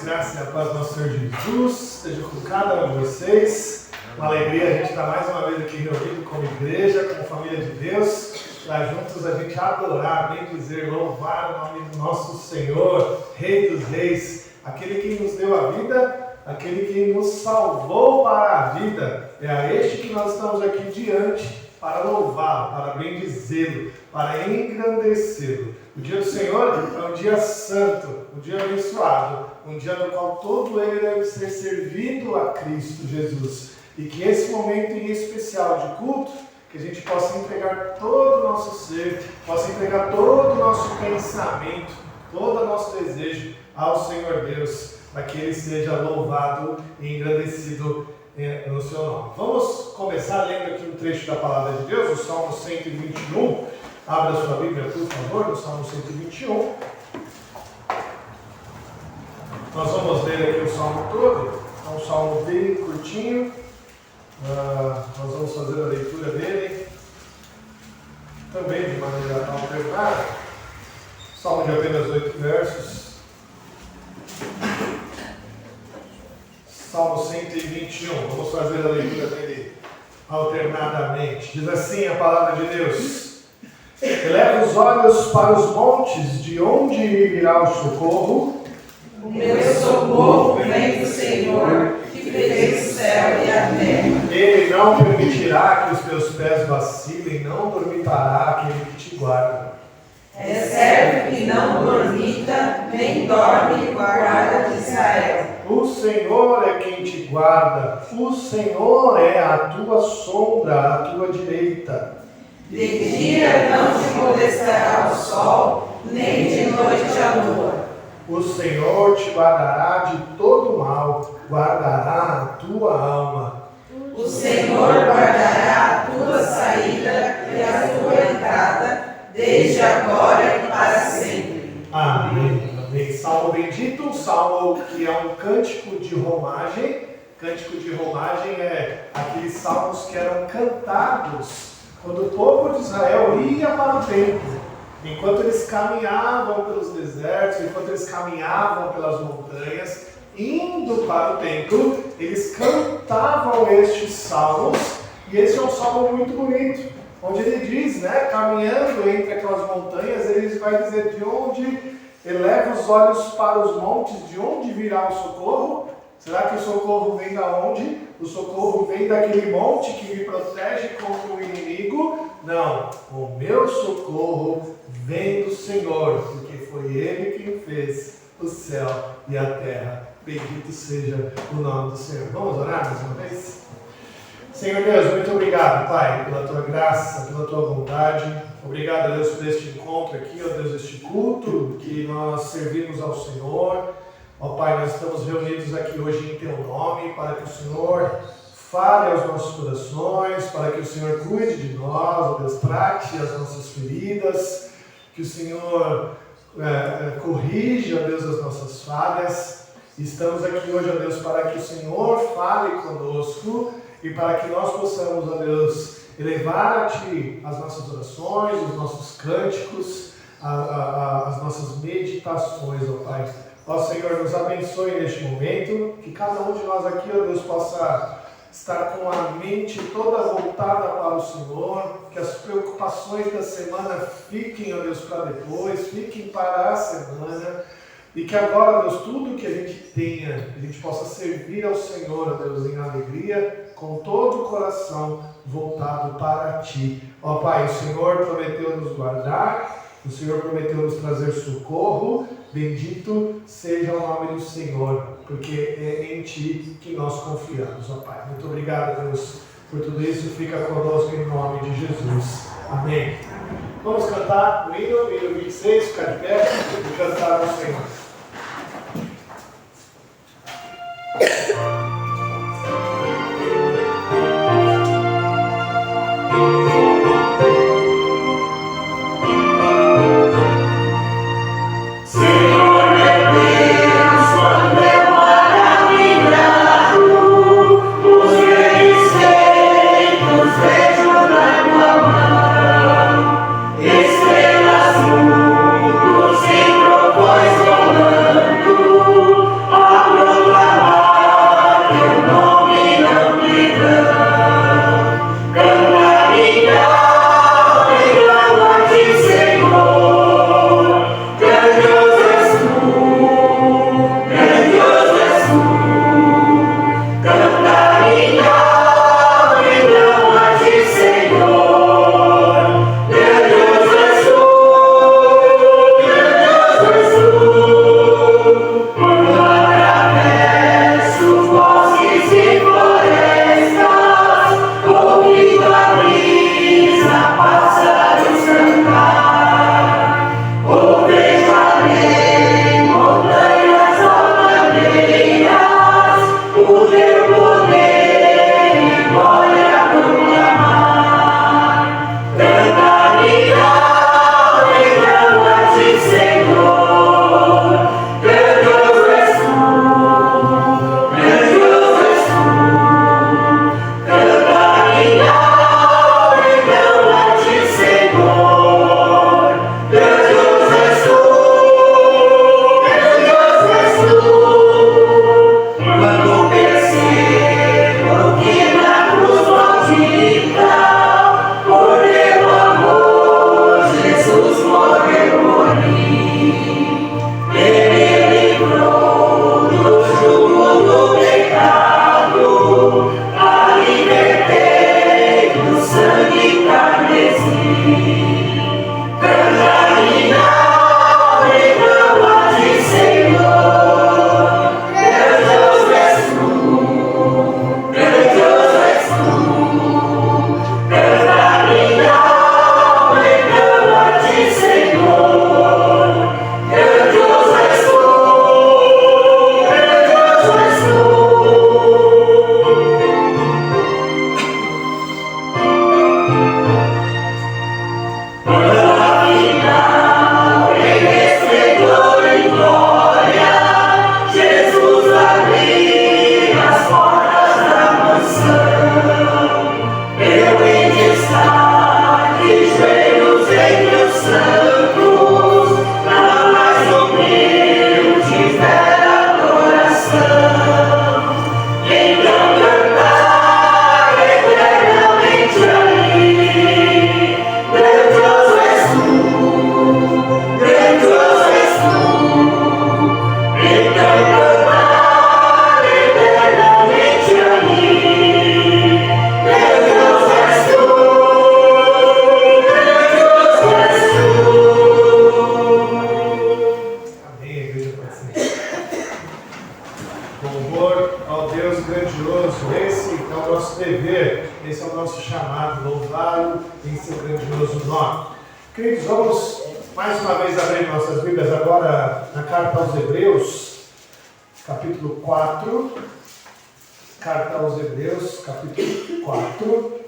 Graça e a paz do nosso Senhor Jesus esteja com cada um de vocês. Uma alegria a gente estar mais uma vez aqui reunido como igreja, como família de Deus, para juntos a gente adorar, bem dizer, louvar o nome do nosso Senhor, Rei dos Reis, aquele que nos deu a vida, aquele que nos salvou para a vida. É a este que nós estamos aqui diante para louvá-lo, para bendizê-lo, para engrandecê-lo. O dia do Senhor é um dia santo, um dia abençoado, um dia no qual todo ele deve ser servido a Cristo Jesus. E que esse momento em especial de culto, que a gente possa entregar todo o nosso ser, possa entregar todo o nosso pensamento, todo o nosso desejo ao Senhor Deus, para que Ele seja louvado e engrandecido no seu nome. Vamos começar lendo aqui um trecho da Palavra de Deus, o Salmo 121. Abra sua Bíblia, por favor, no Salmo 121. Nós vamos ler aqui o Salmo todo. É um salmo bem curtinho. Nós vamos fazer a leitura dele também de maneira alternada. Salmo de apenas 8 versos. Salmo 121. Vamos fazer a leitura dele alternadamente. Diz assim a palavra de Deus: eleva os olhos para os montes, de onde me virá o socorro? O meu socorro vem do Senhor, que fez o céu e a terra. Ele não permitirá que os teus pés vacilem, não dormitará aquele que te guarda. É certo que não dormita, nem dorme o guarda de Israel. O Senhor é quem te guarda, o Senhor é a tua sombra, à tua direita. De dia não te molestará o sol, nem de noite a lua. O Senhor te guardará de todo mal, guardará a tua alma. O Senhor guardará a tua saída e a tua entrada, desde agora e para sempre. Amém. Amém. Salmo bendito, um salmo que é um cântico de romagem. Cântico de romagem é aqueles salmos que eram cantados quando o povo de Israel ia para o templo. Enquanto eles caminhavam pelos desertos, enquanto eles caminhavam pelas montanhas, indo para o templo, eles cantavam estes salmos. E esse é um salmo muito bonito, onde ele diz, caminhando entre aquelas montanhas, ele vai dizer de onde eleva os olhos para os montes, de onde virá o socorro? Será que o socorro vem da onde? O socorro vem daquele monte que me protege contra o inimigo? Não, o meu socorro vem do Senhor, porque foi Ele quem fez o céu e a terra. Bendito seja o nome do Senhor. Vamos orar mais uma vez? Senhor Deus, muito obrigado, Pai, pela Tua graça, pela Tua bondade. Obrigado, Deus, por este encontro aqui, ó Deus, este culto que nós servimos ao Senhor. Ó Pai, nós estamos reunidos aqui hoje em Teu nome, para que o Senhor fale aos nossos corações, para que o Senhor cuide de nós, ó Deus, trate as nossas feridas, que o Senhor corrija, ó Deus, as nossas falhas. Estamos aqui hoje, ó Deus, para que o Senhor fale conosco e para que nós possamos, ó Deus, elevar a Ti as nossas orações, os nossos cânticos, as nossas meditações, ó Pai. Ó Senhor, nos abençoe neste momento, que cada um de nós aqui, ó Deus, possa estar com a mente toda voltada para o Senhor, que as preocupações da semana fiquem, ó Deus, para depois, fiquem para a semana, e que agora, Deus, tudo que a gente tenha, a gente possa servir ao Senhor, ó Deus, em alegria, com todo o coração voltado para Ti. Ó Pai, o Senhor prometeu nos guardar, o Senhor prometeu nos trazer socorro. Bendito seja o nome do Senhor, porque é em Ti que nós confiamos, ó Pai. Muito obrigado, Deus, por tudo isso. Fica conosco em nome de Jesus. Amém. Vamos cantar o hino 26, ficar de pé e cantar ao Senhor. Estrelas, mundos em trovões. em seu grandioso nome. Queridos, vamos mais uma vez abrir nossas Bíblias agora na carta aos Hebreus, capítulo 4. Carta aos Hebreus, capítulo 4.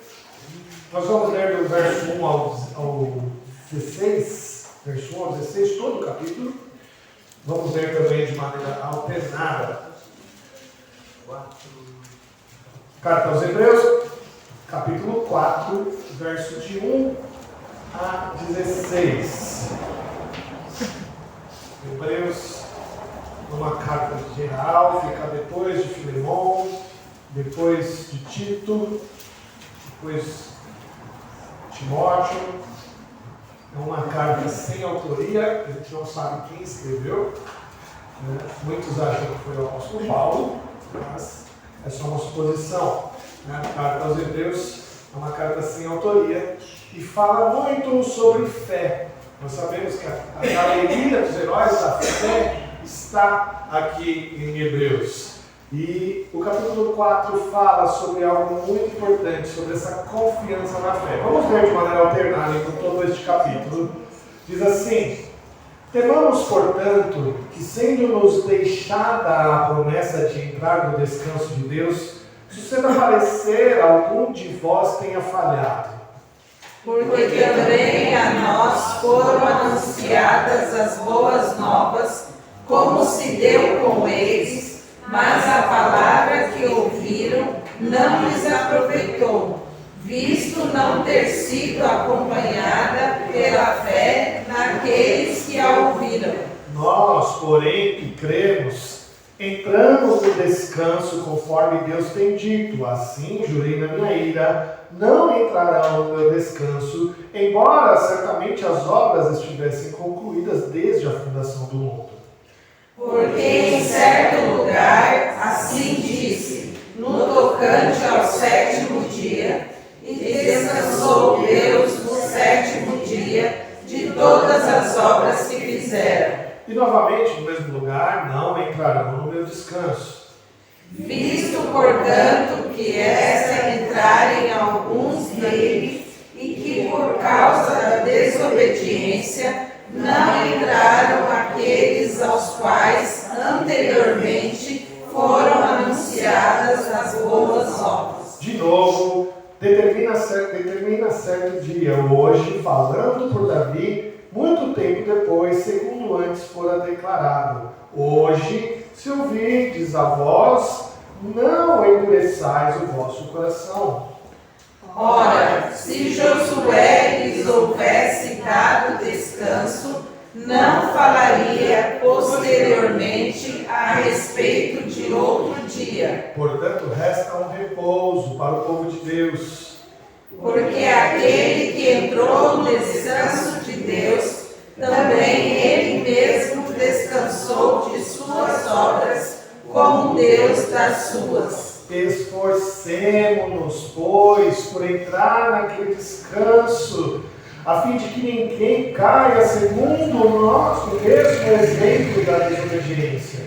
Nós vamos ler do verso 1 ao 16, verso 1 ao 16, todo o capítulo. Vamos ler também de maneira alternada. Carta aos Hebreus, capítulo 4, verso de 1 a 16. Hebreus, uma carta geral, fica depois de Filemon, depois de Tito, depois Timóteo. É uma carta sem autoria, a gente não sabe quem escreveu. Muitos acham que foi o apóstolo Paulo, mas é só uma suposição. A carta aos Hebreus é uma carta sem autoria e fala muito sobre fé. Nós sabemos que a galeria dos heróis da fé está aqui em Hebreus. E o capítulo 4 fala sobre algo muito importante, sobre essa confiança na fé. Vamos ler de maneira alternada então todo este capítulo. Diz assim: temamos, portanto, que sendo-nos deixada a promessa de entrar no descanso de Deus, suceda parecer algum de vós tenha falhado. Porque também a nós foram anunciadas as boas novas, como se deu com eles, mas a palavra que ouviram não lhes aproveitou, visto não ter sido acompanhada pela fé naqueles que a ouviram. Nós, porém, que cremos, entramos no descanso conforme Deus tem dito. Assim, jurei na minha ira, não entrarão no meu descanso, embora certamente as obras estivessem concluídas desde a fundação do mundo. Porque em certo lugar assim disse, no tocante ao sétimo dia, e descansou Deus no sétimo dia de todas as obras que fizeram. E novamente, no mesmo lugar, não entrarão no meu descanso. Visto, portanto, que essa entrarem alguns deles, e que por causa da desobediência não entraram aqueles aos quais anteriormente foram anunciadas as boas novas. De novo, determina certo dia, hoje, falando por Davi, muito tempo depois, segundo antes fora declarado. Hoje, se ouvirdes a voz, não endureçais o vosso coração. Ora, se Josué lhes houvesse dado descanso, não falaria posteriormente a respeito de outro dia. Portanto, resta um repouso para o povo de Deus. Porque aquele que entrou no descanso de Deus, também ele mesmo descansou de suas obras, como Deus das suas. Esforcemo-nos, pois, por entrar naquele descanso, a fim de que ninguém caia segundo o nosso mesmo exemplo da desobediência.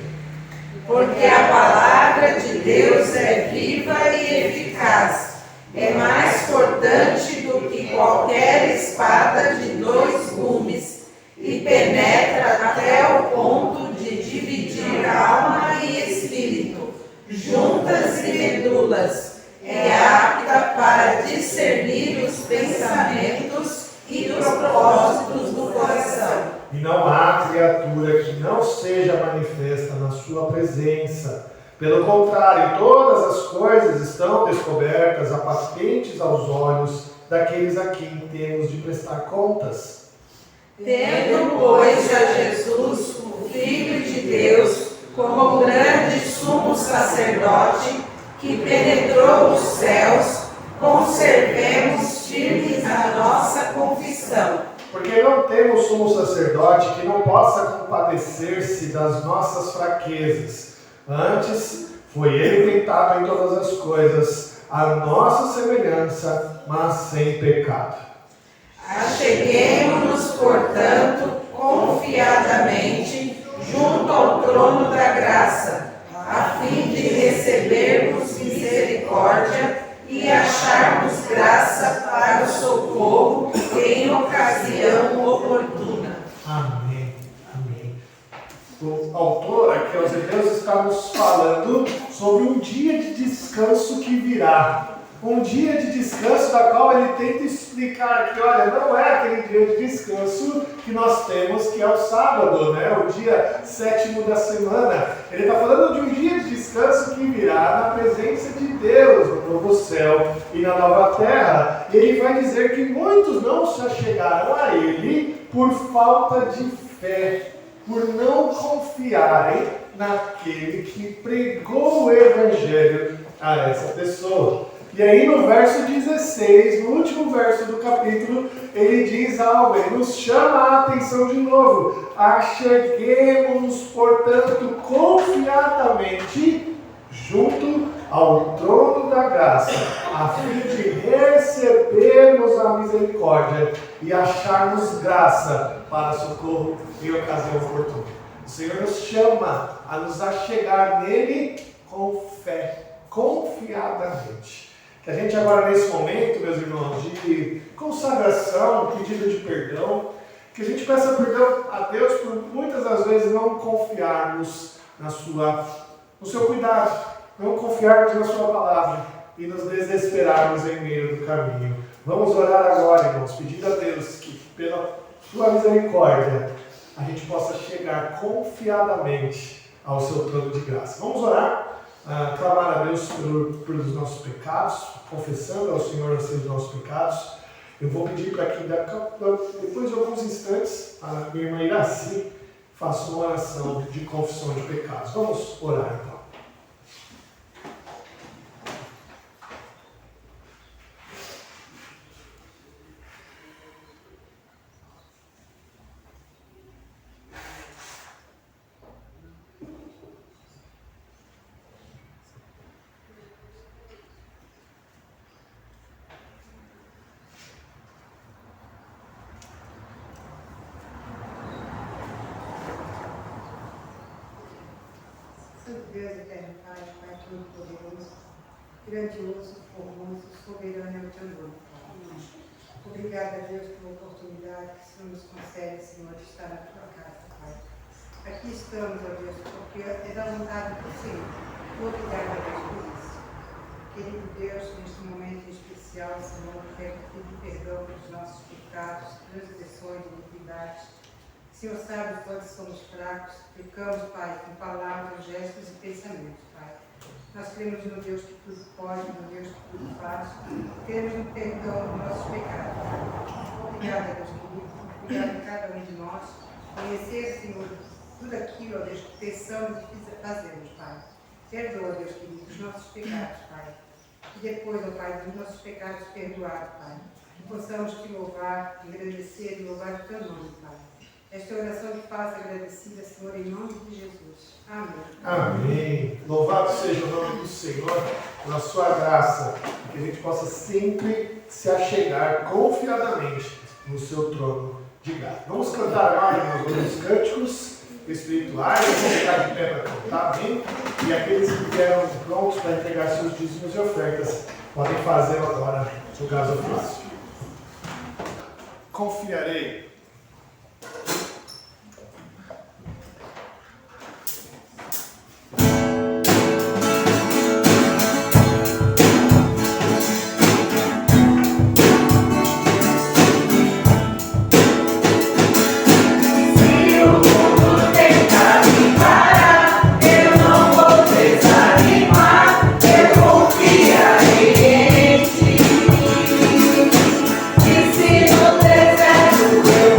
Porque a palavra de Deus é viva e eficaz, é mais cortante do que qualquer espada de 2 gumes, e penetra até o ponto de dividir alma e espírito, juntas e medulas, é apta para discernir os pensamentos e os propósitos do coração. E não há criatura que não seja manifesta na sua presença. Pelo contrário, todas as coisas estão descobertas, patentes aos olhos daqueles a quem temos de prestar contas. Tendo, pois, a Jesus, o Filho de Deus, como grande sumo sacerdote, que penetrou os céus, conservemos firmes a nossa confissão. Porque não temos sumo sacerdote que não possa compadecer-se das nossas fraquezas. Antes, foi ele tentado em todas as coisas, a nossa semelhança, mas sem pecado. Acheguemo-nos, portanto, confiadamente, junto ao trono da graça, a fim de recebermos misericórdia e acharmos graça graça para o socorro em ocasião oportuna. Amém. Amém. O autor aqui aos Hebreus está nos falando sobre um dia de descanso que virá. Um dia de descanso da qual ele tenta explicar que, olha, não é aquele dia de descanso que nós temos, que é o sábado, né? O dia 7º da semana. Ele está falando de um dia de descanso que virá na presença de Deus, no novo céu e na nova terra. E ele vai dizer que muitos não se achegaram a ele por falta de fé, por não confiarem naquele que pregou o evangelho a essa pessoa. E aí no verso 16, no último verso do capítulo, ele diz algo, ele nos chama a atenção de novo. Acheguemos-nos, portanto, confiadamente junto ao trono da graça, a fim de recebermos a misericórdia e acharmos graça para socorro em ocasião oportuna. O Senhor nos chama a nos achegar nele com fé, confiadamente. Que a gente agora nesse momento, meus irmãos, de consagração, pedido de perdão, que a gente peça perdão a Deus por muitas das vezes não confiarmos no seu cuidado, não confiarmos na sua palavra e nos desesperarmos em meio do caminho. Vamos orar agora, irmãos, pedindo a Deus que pela sua misericórdia a gente possa chegar confiadamente ao seu trono de graça. Vamos orar. Clamar a Deus pelos nossos pecados, confessando ao Senhor os nossos pecados. Eu vou pedir para que depois de alguns instantes a minha irmã Iraci faça uma oração de confissão de pecados. Vamos orar então. Deus eterno Pai, Pai todo-poderoso, grandioso, formoso, soberano é o teu nome, Pai. Obrigada, Deus, pela oportunidade que o Senhor nos concede, Senhor, de estar na tua casa, Pai. Aqui estamos, ó Deus, porque é da vontade do Senhor. Obrigada, Deus, por isso. Querido Deus, neste momento especial, Senhor, quero pedir perdão pelos nossos pecados, transgressões e iniquidades. O Senhor sabe quanto somos fracos, pecamos, Pai, com palavras, gestos e pensamentos, Pai. Nós cremos no Deus que tudo pode, no Deus que tudo faz, cremos no perdão dos nossos pecados, Pai. Obrigada, Deus querido, obrigada a cada um de nós, conhecer, Senhor, tudo aquilo, ó Deus, que pensamos e fazemos, Pai. Perdoa, Deus querido, os nossos pecados, Pai. E depois, ó Pai, dos nossos pecados perdoados, Pai. Que possamos te louvar, agradecer e louvar o teu nome, Pai. Esta oração que faço agradecida, Senhor, em nome de Jesus. Amém. Amém. Louvado seja o nome do Senhor, na sua graça, que a gente possa sempre se achegar confiadamente no seu trono de graça. Vamos cantar agora, irmãos, os cânticos espirituais, vamos ficar de pé para cantar, amém? E aqueles que vieram prontos para entregar seus dízimos e ofertas, podem fazê-lo agora no gasofilácio. Confiarei. Se no deserto eu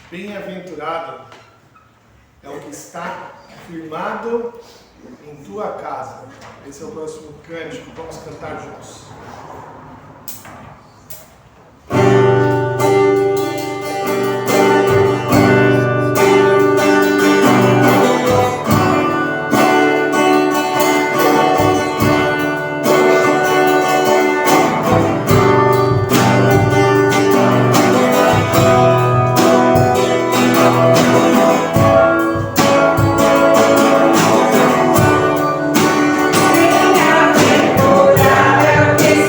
Bem-aventurado é o que está firmado em tua casa. Esse é o próximo cântico. Vamos cantar juntos. Bem-aventurado é o que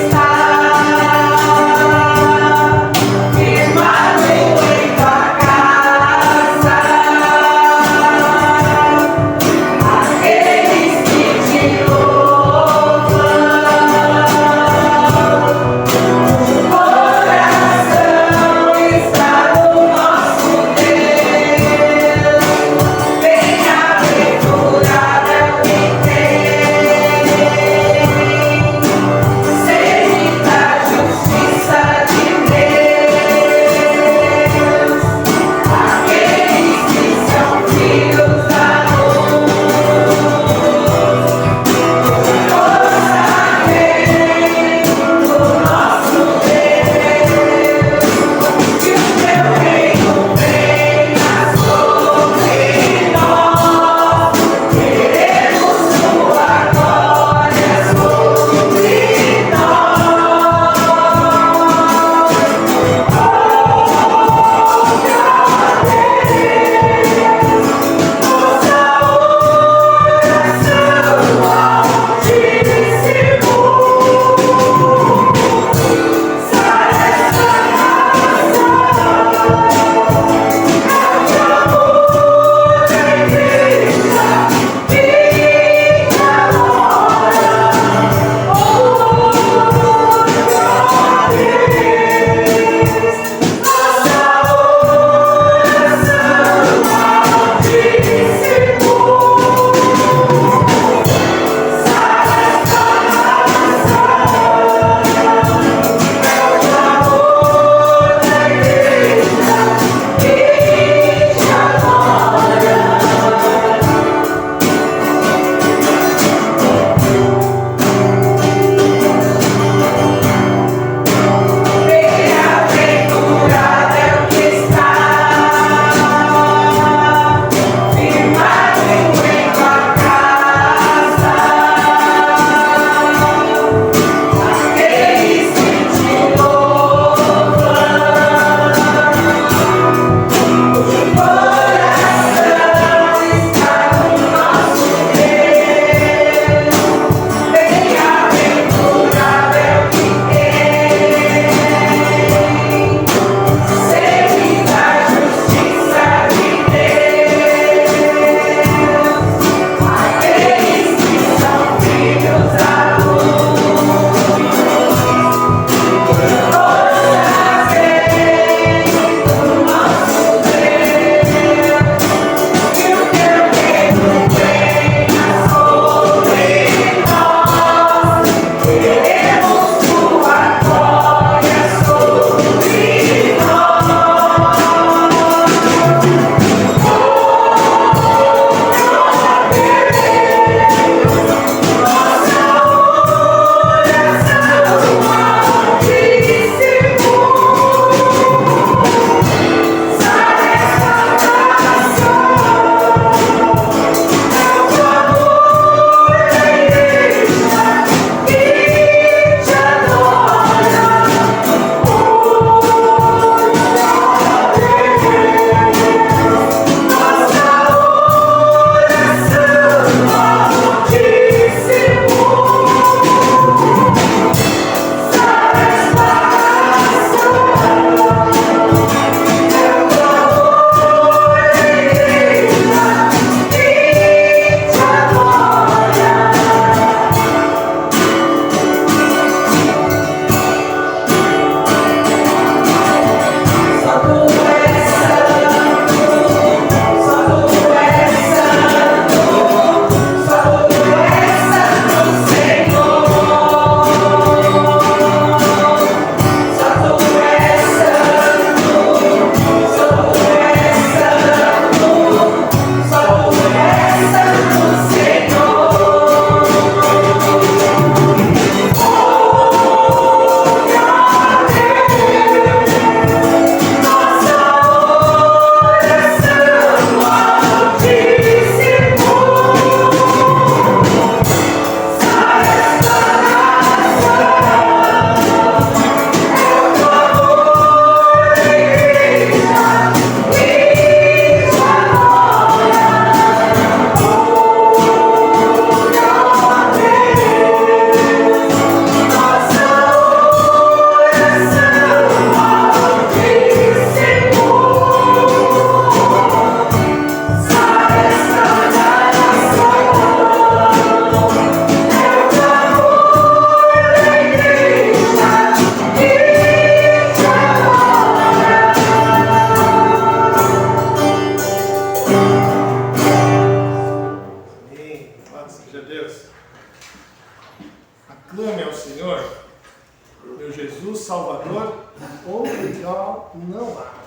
igual não há.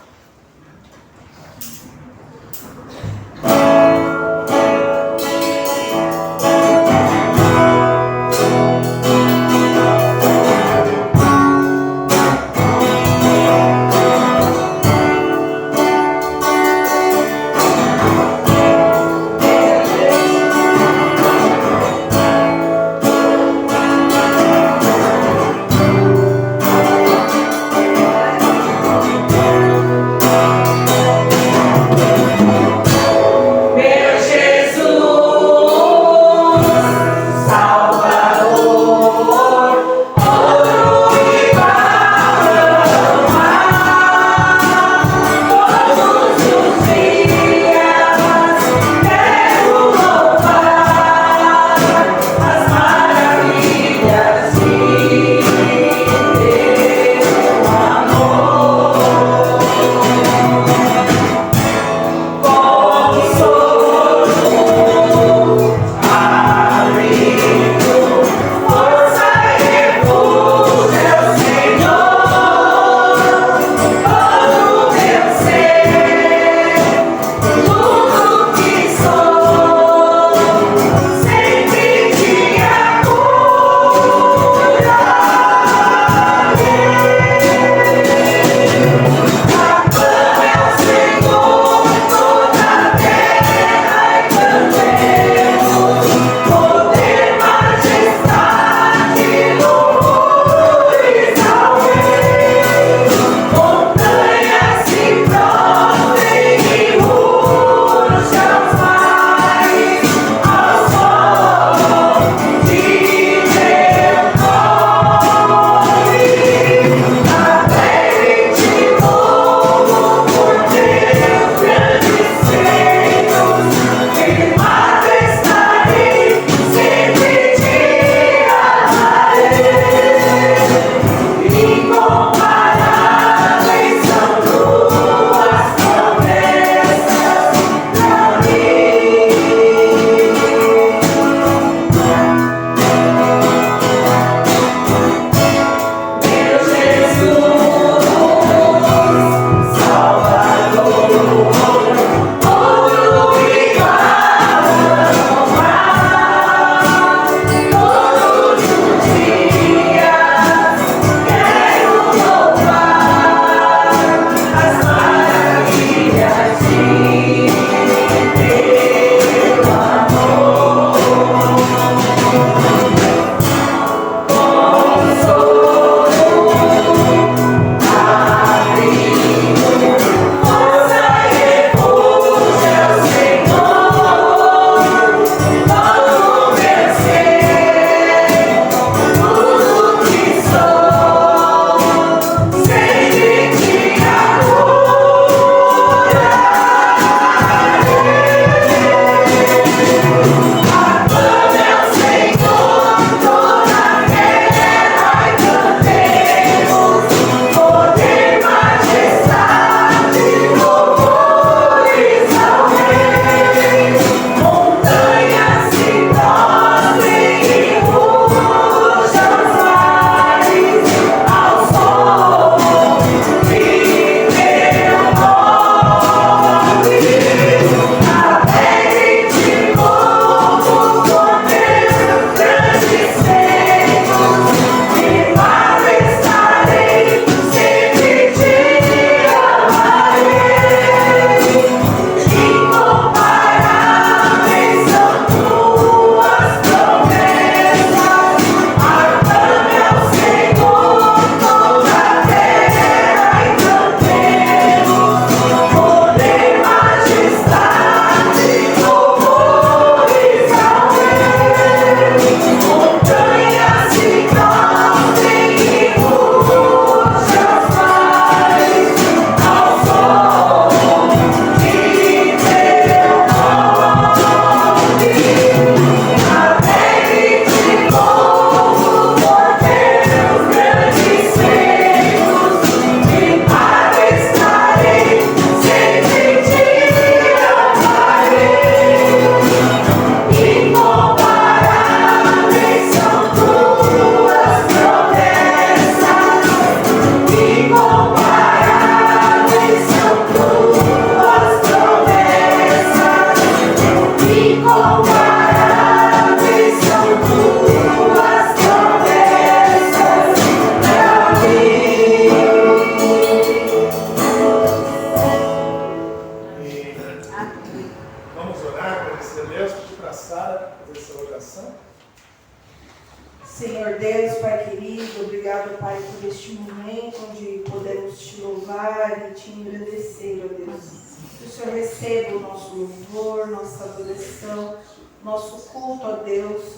louvar e te engrandecer, ó Deus. Que o Senhor receba o nosso louvor, nossa adoração, nosso culto, ó Deus.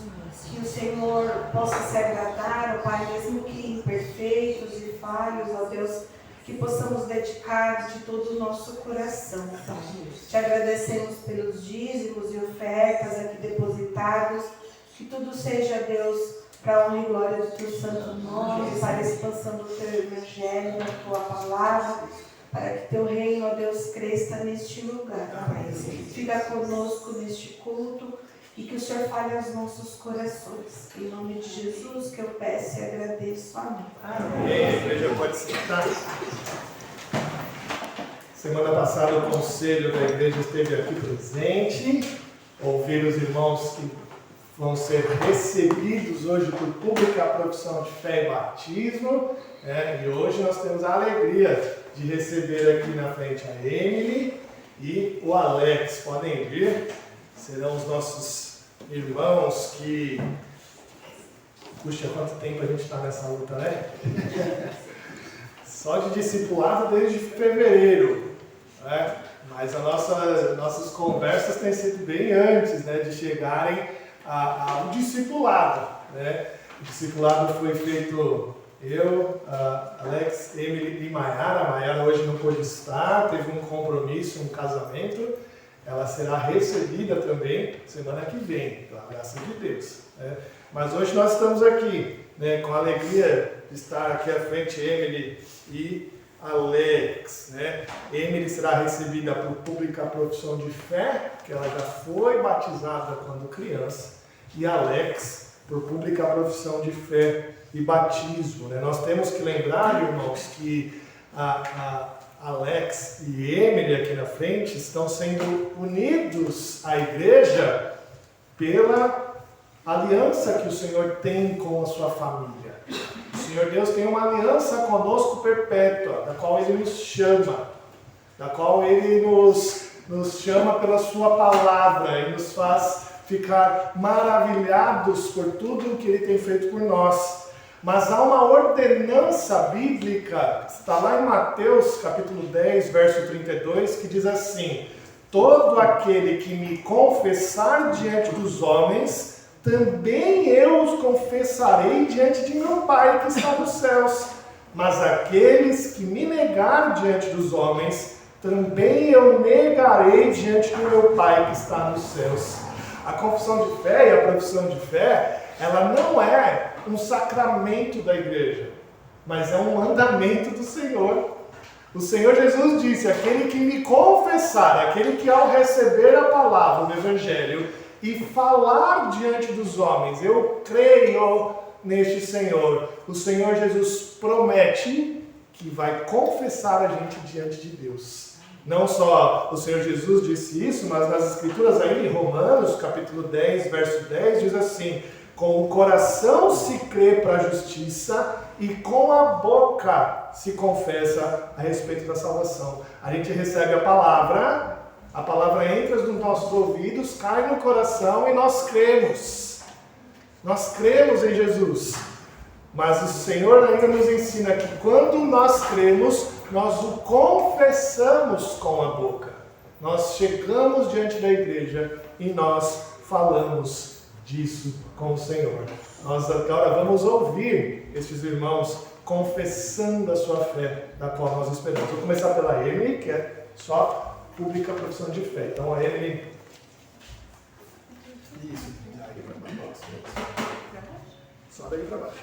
Que o Senhor possa se agradar, ó Pai, mesmo que imperfeitos e falhos, ó Deus, que possamos dedicar de todo o nosso coração, Pai. Te agradecemos pelos dízimos e ofertas aqui depositados, que tudo seja, Deus, para a honra e glória do Teu santo nome, para a expansão do Teu Evangelho, da Tua palavra, para que Teu reino, ó Deus, cresça neste lugar, Pai. Fica conosco neste culto e que o Senhor fale aos nossos corações. Em nome de Jesus que eu peço e agradeço. Amém. Amém. A igreja pode sentar. Semana passada o conselho da igreja esteve aqui presente. Ouvir os irmãos que vão ser recebidos hoje por pública profissão de fé e batismo. E hoje nós temos a alegria de receber aqui na frente a Emily e o Alex. Podem vir. Serão os nossos irmãos que... Puxa, quanto tempo a gente está nessa luta, né? Só de discipulado desde fevereiro. Né? Mas nossas conversas têm sido bem antes, né, de chegarem ao discipulado. Né? O discipulado foi feito eu, Alex, Emily e Maiara. A Maiara hoje não pôde estar, teve um compromisso, um casamento. Ela será recebida também semana que vem, pela graça de Deus. Né? Mas hoje nós estamos aqui, né, com a alegria de estar aqui à frente, Emily e Alex. Né? Emily será recebida por pública profissão de fé, que ela já foi batizada quando criança, e Alex por pública profissão de fé e batismo. Né? Nós temos que lembrar, irmãos, que Alex e Emily aqui na frente estão sendo unidos à igreja pela aliança que o Senhor tem com a sua família. O Senhor Deus tem uma aliança conosco perpétua, da qual Ele nos chama, da qual Ele nos chama pela sua palavra e nos faz ficar maravilhados por tudo que Ele tem feito por nós. Mas há uma ordenança bíblica, está lá em Mateus capítulo 10, verso 32, que diz assim: todo aquele que me confessar diante dos homens, também eu os confessarei diante de meu Pai que está nos céus. Mas aqueles que me negar diante dos homens, também eu negarei diante do meu Pai que está nos céus. A confissão de fé e a profissão de fé, ela não é um sacramento da igreja, mas é um mandamento do Senhor. O Senhor Jesus disse: aquele que me confessar, aquele que ao receber a palavra, o Evangelho, e falar diante dos homens, eu creio neste Senhor. O Senhor Jesus promete que vai confessar a gente diante de Deus. Não só o Senhor Jesus disse isso, mas nas Escrituras aí, em Romanos, capítulo 10, verso 10, diz assim: com o coração se crê para a justiça e com a boca se confessa a respeito da salvação. A gente recebe a palavra entra nos nossos ouvidos, cai no coração e nós cremos. Nós cremos em Jesus. Mas o Senhor ainda nos ensina que quando nós cremos, nós o confessamos com a boca. Nós chegamos diante da igreja e nós falamos disso com o Senhor. Nós agora vamos ouvir esses irmãos confessando a sua fé, da qual nós esperamos. Vou começar pela Emily, que é só pública profissão de fé. Então a Emily... Isso, daí para baixo. Só daí para baixo.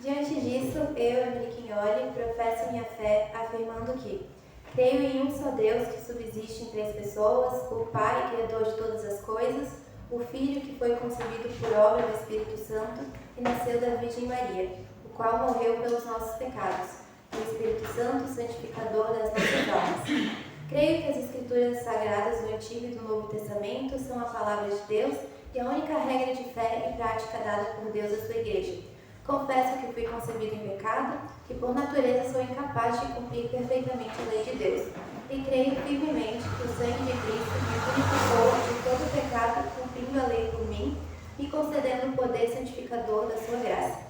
Diante disso, eu, Emily Quignoli, professo minha fé, afirmando que creio em um só Deus que subsiste em três pessoas, o Pai, Criador de todas as coisas, o Filho que foi concebido por obra do Espírito Santo e nasceu da Virgem Maria, o qual morreu pelos nossos pecados, e o Espírito Santo, santificador das nossas almas. Creio que as Escrituras Sagradas do Antigo e do Novo Testamento são a palavra de Deus e a única regra de fé e prática dada por Deus à sua igreja. Confesso que fui concebido em pecado, que por natureza sou incapaz de cumprir perfeitamente a lei de Deus. E creio firmemente que o sangue de Cristo me purificou de todo pecado, cumprindo a lei por mim e concedendo o poder santificador da sua graça.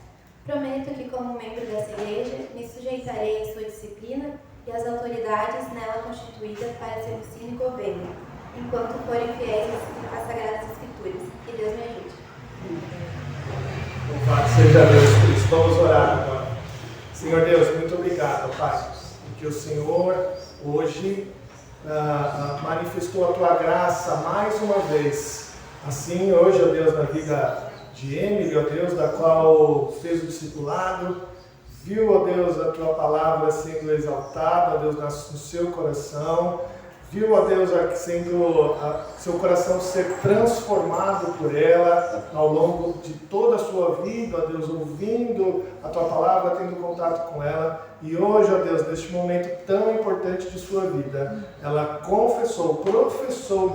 Prometo que, como membro dessa igreja, me sujeitarei à sua disciplina e as autoridades nela constituídas para seu ensino e governo, enquanto forem fiéis às Sagradas Escrituras. Que Deus me ajude. Louvado seja Deus por isso. Vamos orar agora. Senhor Deus, muito obrigado, Pai, porque o Senhor hoje manifestou a Tua graça mais uma vez. Assim, hoje, ó Deus, na vida de Emily, ó Deus, da qual fez o discipulado, viu, ó Deus, a Tua palavra sendo exaltada, ó Deus, no seu coração, viu, ó Deus, seu coração ser transformado por ela ao longo de toda a sua vida, ó Deus, ouvindo a Tua palavra, tendo contato com ela. E hoje, ó Deus, neste momento tão importante de sua vida, ela professou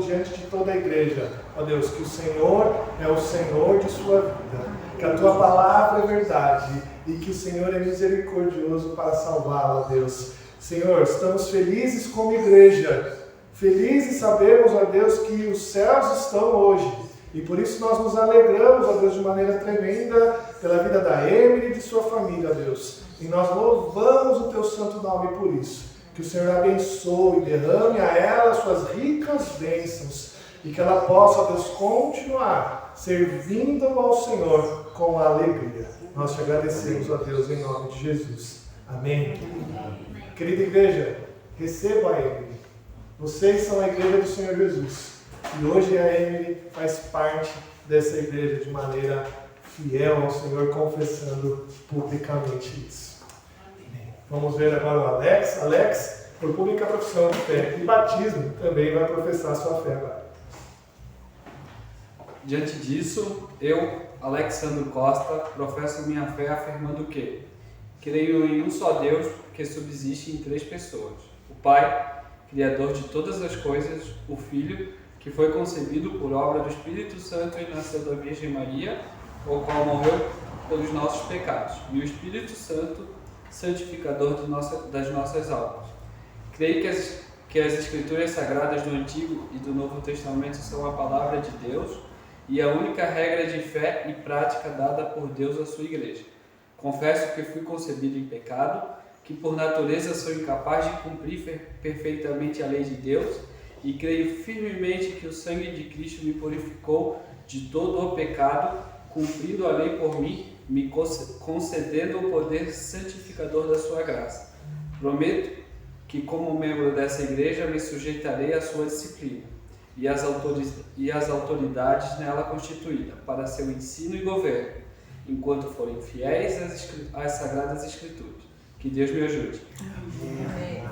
diante de toda a igreja, ó Deus, que o Senhor é o Senhor de sua vida, que a Tua palavra é verdade e que o Senhor é misericordioso para salvá-la, ó Deus. Senhor, estamos felizes como igreja, felizes sabemos, ó Deus, que os céus estão hoje. E por isso nós nos alegramos, ó Deus, de maneira tremenda pela vida da Emily e de sua família, ó Deus. E nós louvamos o Teu santo nome por isso. Que o Senhor abençoe e derrame a ela suas ricas bênçãos. E que ela possa, ó Deus, continuar servindo ao Senhor com alegria. Nós te agradecemos, ó Deus, em nome de Jesus. Amém. Querida igreja, receba a Emily. Vocês são a igreja do Senhor Jesus. E hoje a Emily faz parte dessa igreja de maneira fiel ao Senhor, confessando publicamente isso. Amém. Vamos ver agora o Alex. Alex, por pública profissão de fé e batismo, também vai professar sua fé agora. Diante disso, eu, Alexandro Costa, professo minha fé afirmando que creio em um só Deus que subsiste em 3 pessoas. O Pai, Criador de todas as coisas, o Filho, que foi concebido por obra do Espírito Santo e nasceu da Virgem Maria, o qual morreu pelos nossos pecados, e o Espírito Santo, santificador das nossas almas. Creio que as Escrituras Sagradas do Antigo e do Novo Testamento são a palavra de Deus e a única regra de fé e prática dada por Deus à sua igreja. Confesso que fui concebido em pecado, que por natureza sou incapaz de cumprir perfeitamente a lei de Deus, e creio firmemente que o sangue de Cristo me purificou de todo o pecado, cumprindo a lei por mim, me concedendo o poder santificador da sua graça. Prometo que, como membro dessa igreja, me sujeitarei à sua disciplina e às autoridades nela constituídas, para seu ensino e governo, enquanto forem fiéis às Sagradas Escrituras. Que Deus me ajude. Amém.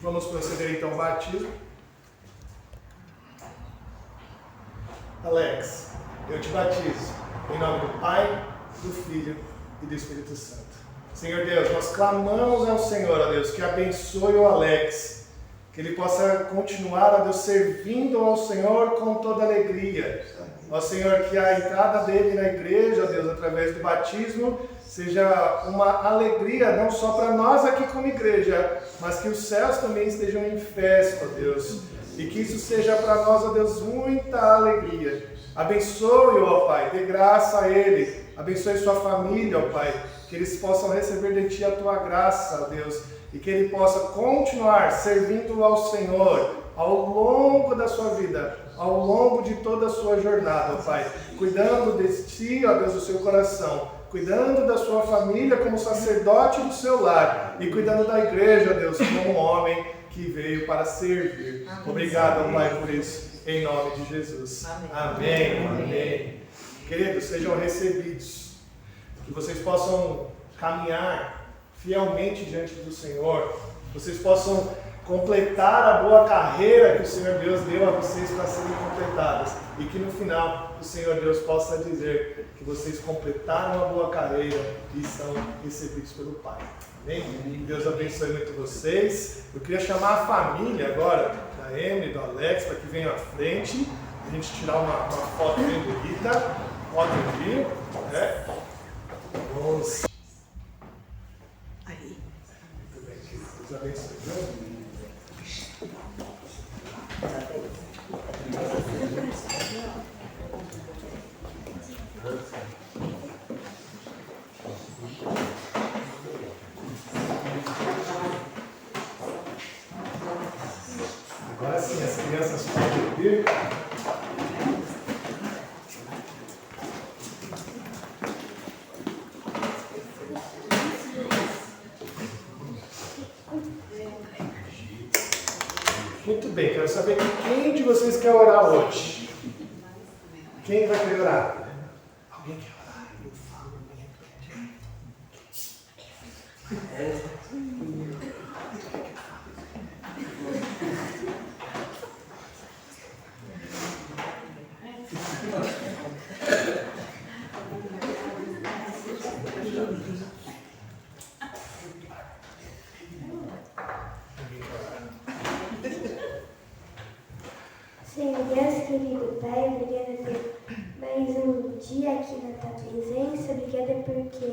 Vamos proceder então ao batismo. Alex, eu te batizo em nome do Pai, do Filho e do Espírito Santo. Senhor Deus, nós clamamos ao Senhor, ó Deus, que abençoe o Alex, que ele possa continuar, ó Deus, servindo ao Senhor com toda alegria. Ó Senhor, que a entrada dele na igreja, ó Deus, através do batismo, seja uma alegria, não só para nós aqui como igreja, mas que os céus também estejam em festa, ó Deus. E que isso seja para nós, ó Deus, muita alegria. Abençoe-o, ó Pai, dê graça a ele. Abençoe sua família, ó Pai, que eles possam receber de Ti a Tua graça, ó Deus, e que ele possa continuar servindo ao Senhor ao longo da sua vida, ao longo de toda a sua jornada, ó Pai, cuidando de Ti, ó Deus, do seu coração, cuidando da sua família como sacerdote do seu lar e cuidando da igreja, ó Deus, como um homem que veio para servir. Amém. Obrigado, Pai, por isso, em nome de Jesus. Amém. Amém. Queridos, sejam recebidos, que vocês possam caminhar fielmente diante do Senhor, vocês possam completar a boa carreira que o Senhor Deus deu a vocês para serem completadas, e que no final o Senhor Deus possa dizer que vocês completaram a boa carreira e estão recebidos pelo Pai. Amém? Deus abençoe muito vocês. Eu queria chamar a família agora, da Emily, do Alex, para que venham à frente, a gente tirar uma foto bem bonita. Podem vir, né? Vamos. Aí. Muito bem, Deus abençoe. Muito bem, quero saber quem de vocês quer orar hoje. Quem vai querer orar? Alguém quer orar? Eu falo, Senhor Deus, querido Pai, obrigada por mais um dia aqui na tua presença. Obrigada porque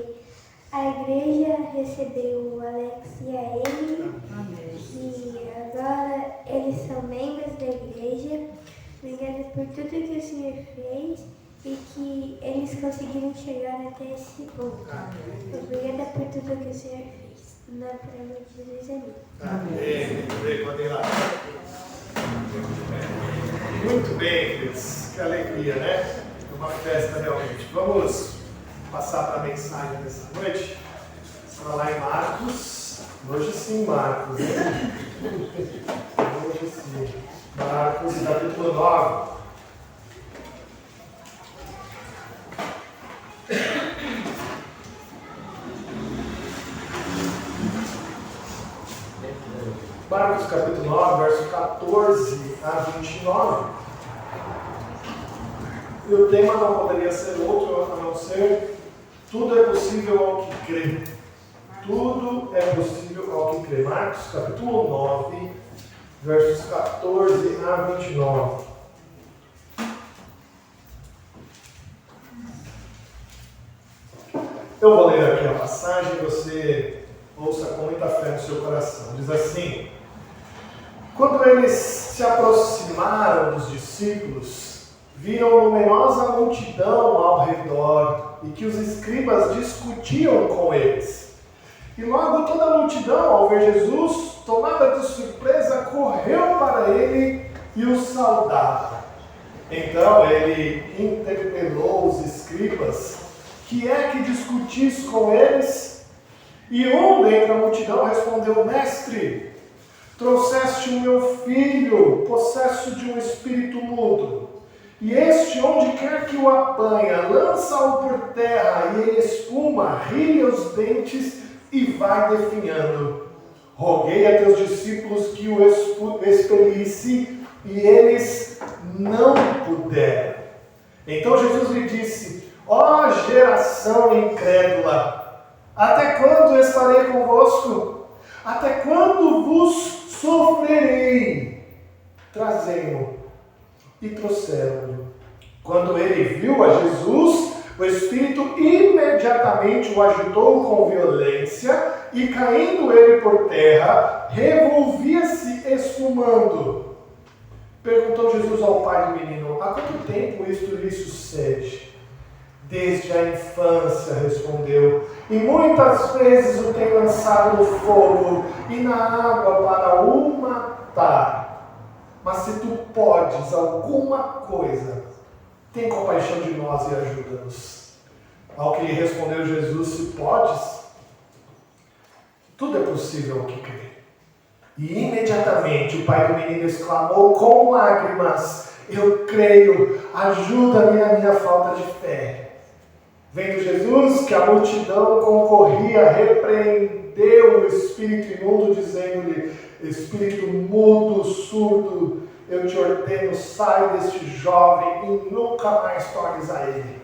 a igreja recebeu o Alex e a Amy. E agora eles são membros da igreja. Obrigada por tudo que o Senhor fez e que eles conseguiram chegar até esse ponto. Obrigada por tudo que o Senhor fez. Na nome de Jesus, amém. Amém. Muito bem, podem ir lá. Muito bem, queridos. Que alegria, né? Uma festa realmente. Vamos passar para a mensagem dessa noite. Está lá em Marcos. Hoje sim, Marcos. Né? Hoje sim. Marcos, capítulo 9. Marcos capítulo 9, verso 14 a 29. E o tema não poderia ser outro a não ser: tudo é possível ao que crê. Tudo é possível ao que crê. Marcos capítulo 9, versos 14 a 29. Eu vou ler aqui a passagem e você ouça com muita fé no seu coração. Diz assim: quando eles se aproximaram dos discípulos, viram numerosa multidão ao redor e que os escribas discutiam com eles. E logo toda a multidão, ao ver Jesus, tomada de surpresa, correu para ele e o saudava. Então ele interpelou os escribas: que é que discutis com eles? E um dentre a multidão respondeu: mestre, trouxeste o meu filho, possesso de um espírito mudo. E este, onde quer que o apanha, lança-o por terra, e ele espuma, ri os dentes e vai definhando. Roguei a teus discípulos que o expelisse, e eles não puderam. Então Jesus lhe disse: ó geração incrédula, até quando estarei convosco? Até quando vos sofrerei? Trazei-mo. E trouxeram-lhe. Quando ele viu a Jesus, o Espírito imediatamente o agitou com violência, e caindo ele por terra, revolvia-se espumando. Perguntou Jesus ao pai do menino: há quanto tempo isto lhe sucede? Desde a infância, respondeu, e muitas vezes o tem lançado no fogo e na água para o matar. Mas se tu podes alguma coisa, tem compaixão de nós e ajuda-nos. Ao que lhe respondeu Jesus: se podes, tudo é possível ao que crê. E imediatamente o pai do menino exclamou com lágrimas: eu creio, ajuda-me na minha falta de fé. Vendo Jesus que a multidão concorria, repreendeu o espírito imundo, dizendo-lhe: espírito mudo, surdo, eu te ordeno, sai deste jovem e nunca mais tornes a ele.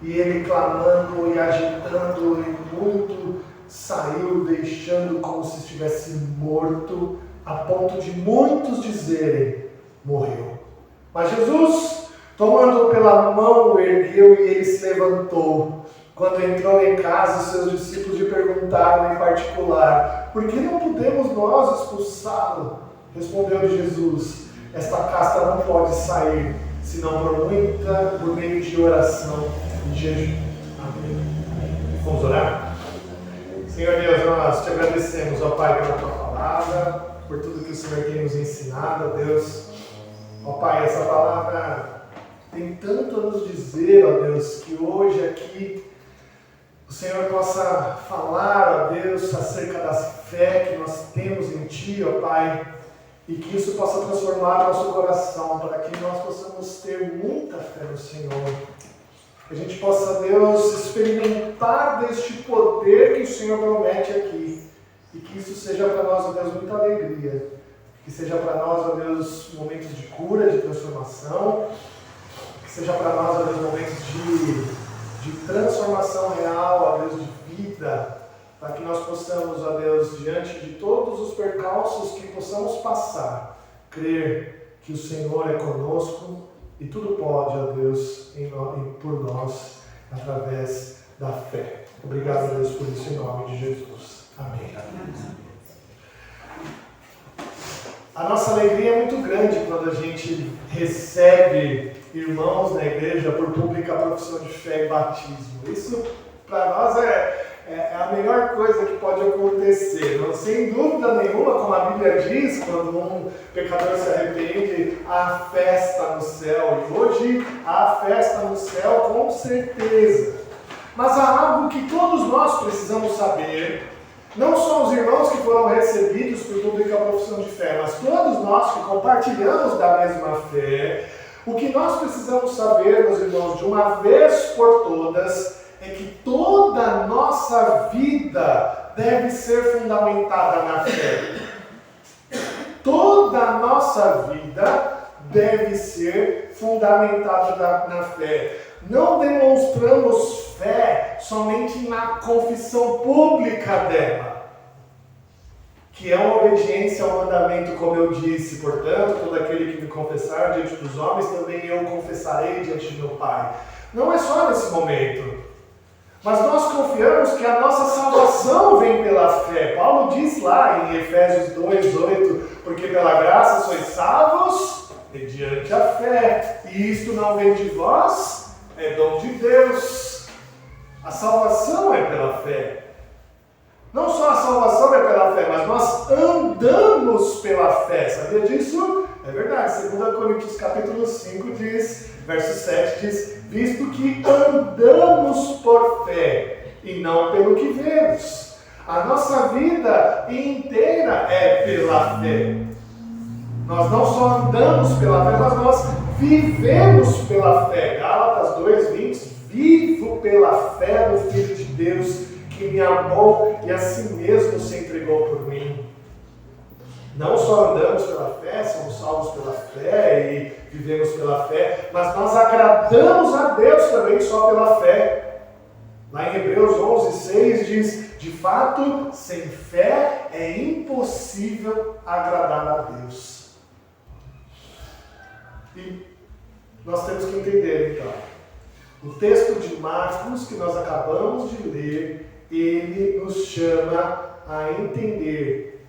E ele, clamando e agitando e muito, saiu, deixando como se estivesse morto, a ponto de muitos dizerem: morreu. Mas Jesus, tomando-o pela mão, o ergueu e ele se levantou. Quando entrou em casa, seus discípulos lhe perguntaram em particular: por que não podemos nós expulsá-lo? Respondeu Jesus: esta casta não pode sair, senão por meio de oração e jejum. Amém. Vamos orar? Senhor Deus, nós te agradecemos, ó Pai, pela tua palavra, por tudo que o Senhor tem nos ensinado, ó Deus. Ó Pai, essa palavra tem tanto a nos dizer, ó Deus, que hoje aqui o Senhor possa falar, ó Deus, acerca da fé que nós temos em Ti, ó Pai, e que isso possa transformar nosso coração, para que nós possamos ter muita fé no Senhor. Que a gente possa, Deus, experimentar deste poder que o Senhor promete aqui. E que isso seja para nós, ó Deus, muita alegria. Que seja para nós, ó Deus, momentos de cura, de transformação. Que seja para nós, ó Deus, momentos de transformação real, ó Deus, de vida. Para que nós possamos, ó Deus, diante de todos os percalços que possamos passar, crer que o Senhor é conosco e tudo pode, ó Deus, por nós, através da fé. Obrigado, Deus, por isso, em nome de Jesus. Amém. A nossa alegria é muito grande quando a gente recebe irmãos na igreja por pública profissão de fé e batismo. Isso, para nós, é a melhor coisa que pode acontecer. Não, sem dúvida nenhuma, como a Bíblia diz, quando um pecador se arrepende, há festa no céu. E hoje há festa no céu, com certeza. Mas há algo que todos nós precisamos saber, não só os irmãos que foram recebidos por pública profissão de fé, mas todos nós que compartilhamos da mesma fé. O que nós precisamos saber, meus irmãos, de uma vez por todas, é que toda a nossa vida deve ser fundamentada na fé. Toda a nossa vida deve ser fundamentada na fé. Não demonstramos fé somente na confissão pública dela, que é uma obediência ao mandamento, como eu disse. Portanto, todo aquele que me confessar diante dos homens, também eu confessarei diante de meu Pai. Não é só nesse momento. Mas nós confiamos que a nossa salvação vem pela fé. Paulo diz lá em Efésios 2:8, porque pela graça sois salvos mediante a fé. E isto não vem de vós, é dom de Deus. A salvação é pela fé. Não só a salvação é pela fé, mas nós andamos pela fé. Sabia disso? É verdade. 2 Coríntios capítulo 5 diz, verso 7 diz, visto que andamos por fé e não pelo que vemos. A nossa vida inteira é pela fé. Nós não só andamos pela fé, mas nós vivemos pela fé. Gálatas 2:20, vivo pela fé no Filho de Deus, que me amou e a si mesmo se entregou por mim. Não só andamos pela fé, somos salvos pela fé e vivemos pela fé, mas nós agradamos a Deus também só pela fé. Lá em Hebreus 11:6 diz, de fato, sem fé é impossível agradar a Deus. E nós temos que entender, então, o texto de Marcos que nós acabamos de ler, ele nos chama a entender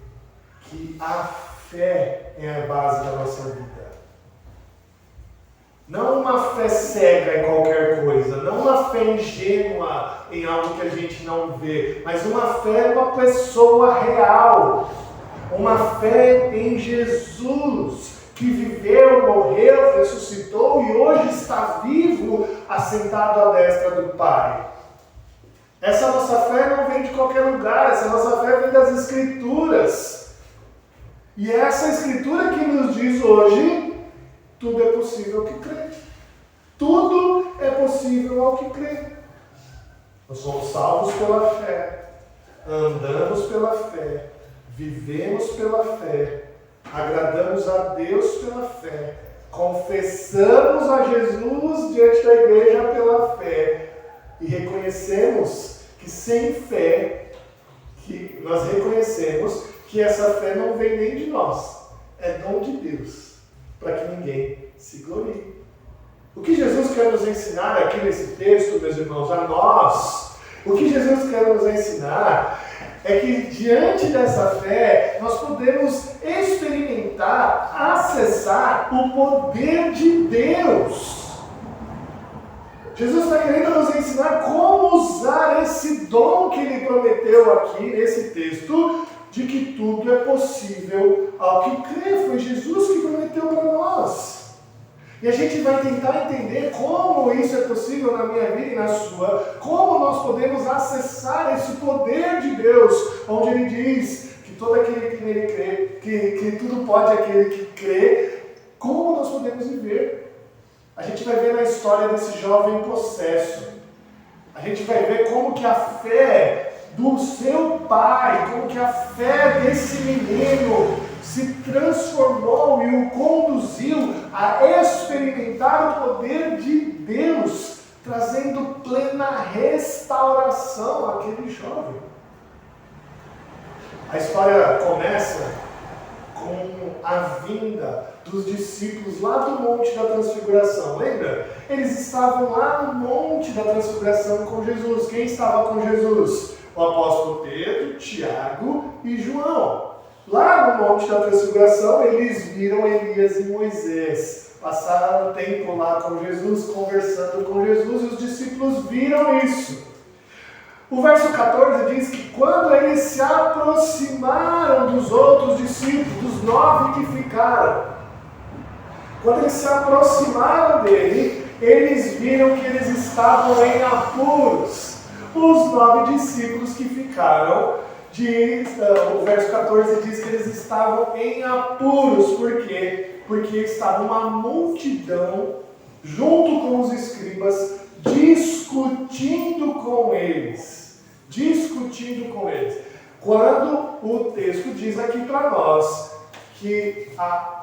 que a fé é a base da nossa vida. Não uma fé cega em qualquer coisa, não uma fé ingênua em algo que a gente não vê, mas uma fé em uma pessoa real, uma fé em Jesus, que viveu, morreu, ressuscitou e hoje está vivo, assentado à destra do Pai. Essa nossa fé não vem de qualquer lugar, essa nossa fé vem das Escrituras. E é essa Escritura que nos diz hoje, tudo é possível ao que crê. Tudo é possível ao que crê. Nós somos salvos pela fé, andamos pela fé, vivemos pela fé, agradamos a Deus pela fé, confessamos a Jesus diante da igreja pela fé e reconhecemos que sem fé, que nós reconhecemos que essa fé não vem nem de nós, é dom de Deus, para que ninguém se glorie. O que Jesus quer nos ensinar aqui nesse texto, meus irmãos, a nós, o que Jesus quer nos ensinar é que diante dessa fé nós podemos experimentar, acessar o poder de Deus. Jesus está querendo nos ensinar como usar esse dom que Ele prometeu aqui nesse texto, de que tudo é possível ao que crê. Foi Jesus que prometeu para nós. E a gente vai tentar entender como isso é possível na minha vida e na sua, como nós podemos acessar esse poder de Deus, onde Ele diz que todo aquele que nele crê, que tudo pode aquele que crê, como nós podemos viver? A gente vai ver na história desse jovem possesso. A gente vai ver como que a fé do seu pai, como que a fé desse menino se transformou e o conduziu a experimentar o poder de Deus, trazendo plena restauração àquele jovem. A história começa com a vinda dos discípulos lá do Monte da Transfiguração. Lembra? Eles estavam lá no Monte da Transfiguração com Jesus. Quem estava com Jesus? O apóstolo Pedro, Tiago e João. Lá no Monte da Transfiguração, eles viram Elias e Moisés. Passaram tempo lá com Jesus, conversando com Jesus, e os discípulos viram isso. O verso 14 diz que quando eles se aproximaram dos outros discípulos, dos 9 que ficaram, quando eles se aproximaram dele, eles viram que eles estavam em apuros. Os 9 discípulos que ficaram, o verso 14 diz que eles estavam em apuros. Por quê? Porque estava uma multidão junto com os escribas discutindo com eles. Quando o texto diz aqui para nós que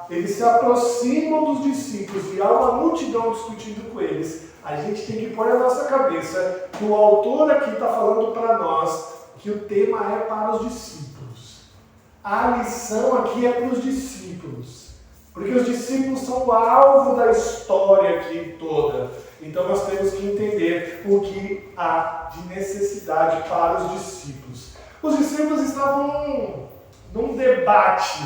eles se aproximam dos discípulos e há uma multidão discutindo com eles, a gente tem que pôr na nossa cabeça que o autor aqui está falando para nós que o tema é para os discípulos. A lição aqui é para os discípulos, porque os discípulos são o alvo da história aqui toda. Então nós temos que entender o que há de necessidade para os discípulos. Os discípulos estavam num debate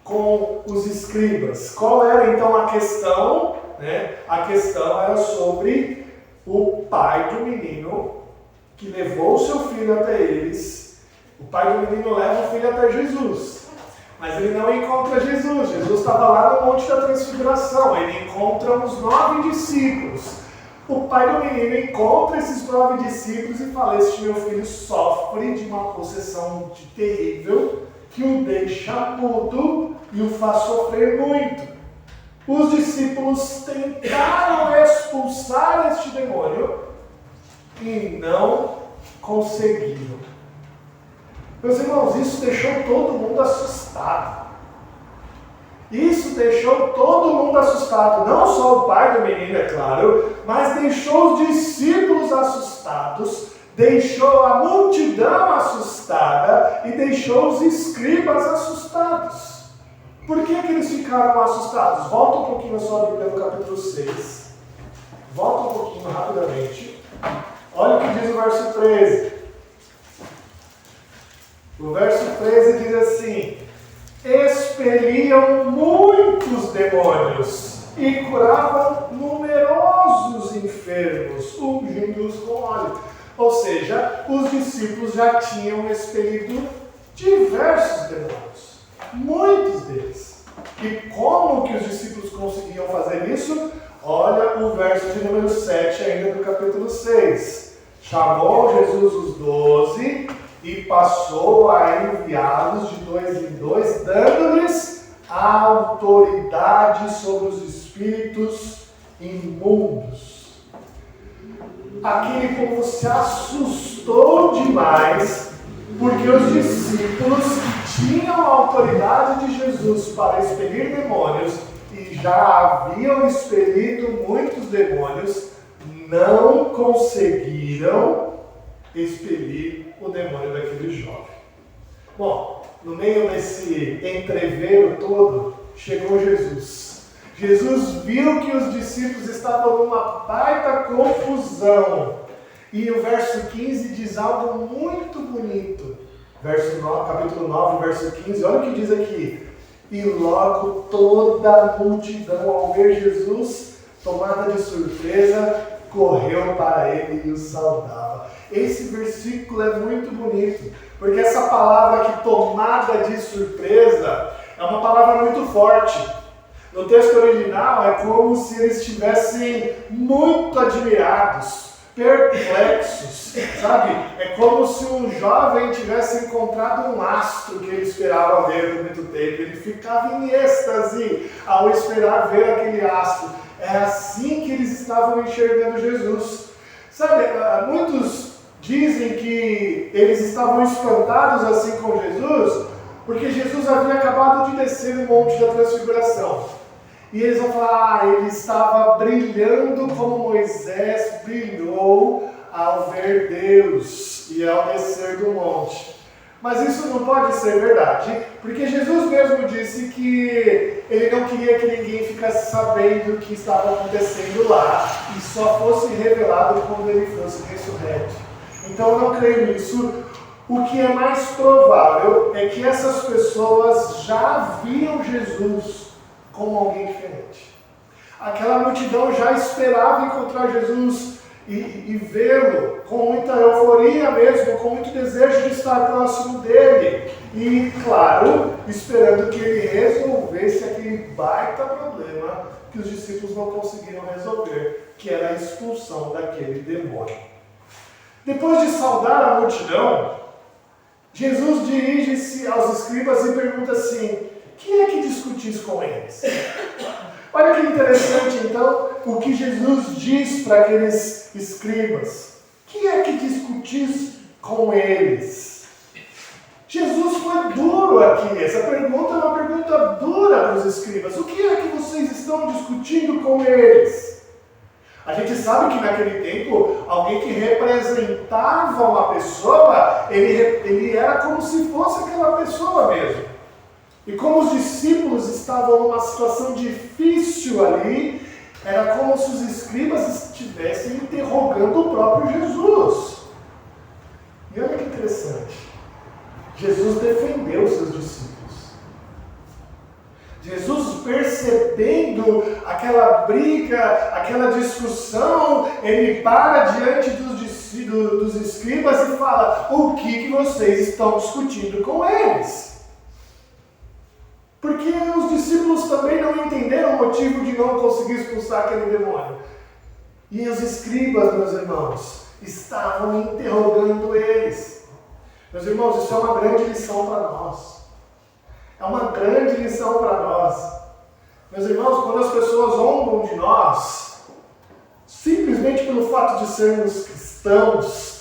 com os escribas. Qual era então a questão? A questão era sobre o pai do menino que levou o seu filho até eles. O pai do menino leva o filho até Jesus, mas ele não encontra Jesus. Jesus estava lá no Monte da Transfiguração. Ele encontra os 9 discípulos. O pai do menino encontra esses 9 discípulos e fala: este meu filho sofre de uma possessão terrível que o deixa mudo e o faz sofrer muito. Os discípulos tentaram expulsar este demônio e não conseguiram. Meus irmãos, isso deixou todo mundo assustado. Isso deixou todo mundo assustado. Não só o pai do menino, é claro, mas deixou os discípulos assustados, deixou a multidão assustada e deixou os escribas assustados. Por que eles ficaram assustados? Volta um pouquinho a sua Bíblia no capítulo 6. Volta um pouquinho rapidamente. Olha o que diz o verso 13. O verso 13 diz assim: expeliam muitos demônios e curavam numerosos enfermos, ungindo-os com óleo. Ou seja, os discípulos já tinham expelido diversos demônios, muitos deles. E como que os discípulos conseguiam fazer isso? Olha o verso de número 7 ainda do capítulo 6. Chamou Jesus os 12 e passou a enviá-los de 2 em 2, dando-lhes a autoridade sobre os espíritos imundos. Aquele povo se assustou demais, porque os discípulos que tinham a autoridade de Jesus para expelir demônios e já haviam expelido muitos demônios, não conseguiram expelir o demônio daquele jovem. Bom, no meio desse entreveiro todo, chegou Jesus. Jesus viu que os discípulos estavam numa baita confusão. E o verso 15 diz algo muito bonito. Capítulo 9, verso 15, olha o que diz aqui. E logo toda a multidão, ao ver Jesus, tomada de surpresa, correu para ele e o saudava. Esse versículo é muito bonito, porque essa palavra aqui, tomada de surpresa, é uma palavra muito forte. No texto original é como se eles estivessem muito admirados, perplexos, sabe? É como se um jovem tivesse encontrado um astro que ele esperava ver por muito tempo. Ele ficava em êxtase ao esperar ver aquele astro. É assim que eles estavam enxergando Jesus. Sabe, muitos dizem que eles estavam espantados assim com Jesus, porque Jesus havia acabado de descer no Monte da Transfiguração. E eles vão falar, ele estava brilhando como Moisés brilhou ao ver Deus e ao descer do monte. Mas isso não pode ser verdade, porque Jesus mesmo disse que ele não queria que ninguém ficasse sabendo o que estava acontecendo lá e só fosse revelado quando ele fosse ressurreto. Então eu não creio nisso. O que é mais provável é que essas pessoas já viam Jesus como alguém diferente. Aquela multidão já esperava encontrar Jesus e vê-lo com muita euforia mesmo, com muito desejo de estar próximo dele. E, claro, esperando que ele resolvesse aquele baita problema que os discípulos não conseguiram resolver, que era a expulsão daquele demônio. Depois de saudar a multidão, Jesus dirige-se aos escribas e pergunta assim: quem é que discutis com eles? Olha que interessante, então, o que Jesus diz para aqueles escribas. Quem é que discutis com eles? Jesus foi duro aqui. Essa pergunta é uma pergunta dura para os escribas. O que é que vocês estão discutindo com eles? A gente sabe que naquele tempo, alguém que representava uma pessoa, ele era como se fosse aquela pessoa mesmo. E como os discípulos estavam numa situação difícil ali, era como se os escribas estivessem interrogando o próprio Jesus. E olha que interessante. Jesus defendeu os seus discípulos. Jesus, percebendo aquela briga, aquela discussão, ele para diante dos escribas e fala: o que vocês estão discutindo com eles? Porque os discípulos também não entenderam o motivo de não conseguir expulsar aquele demônio. E os escribas, meus irmãos, estavam interrogando eles. Meus irmãos, isso é uma grande lição para nós. É uma grande lição para nós. Meus irmãos, quando as pessoas zombam de nós, simplesmente pelo fato de sermos cristãos,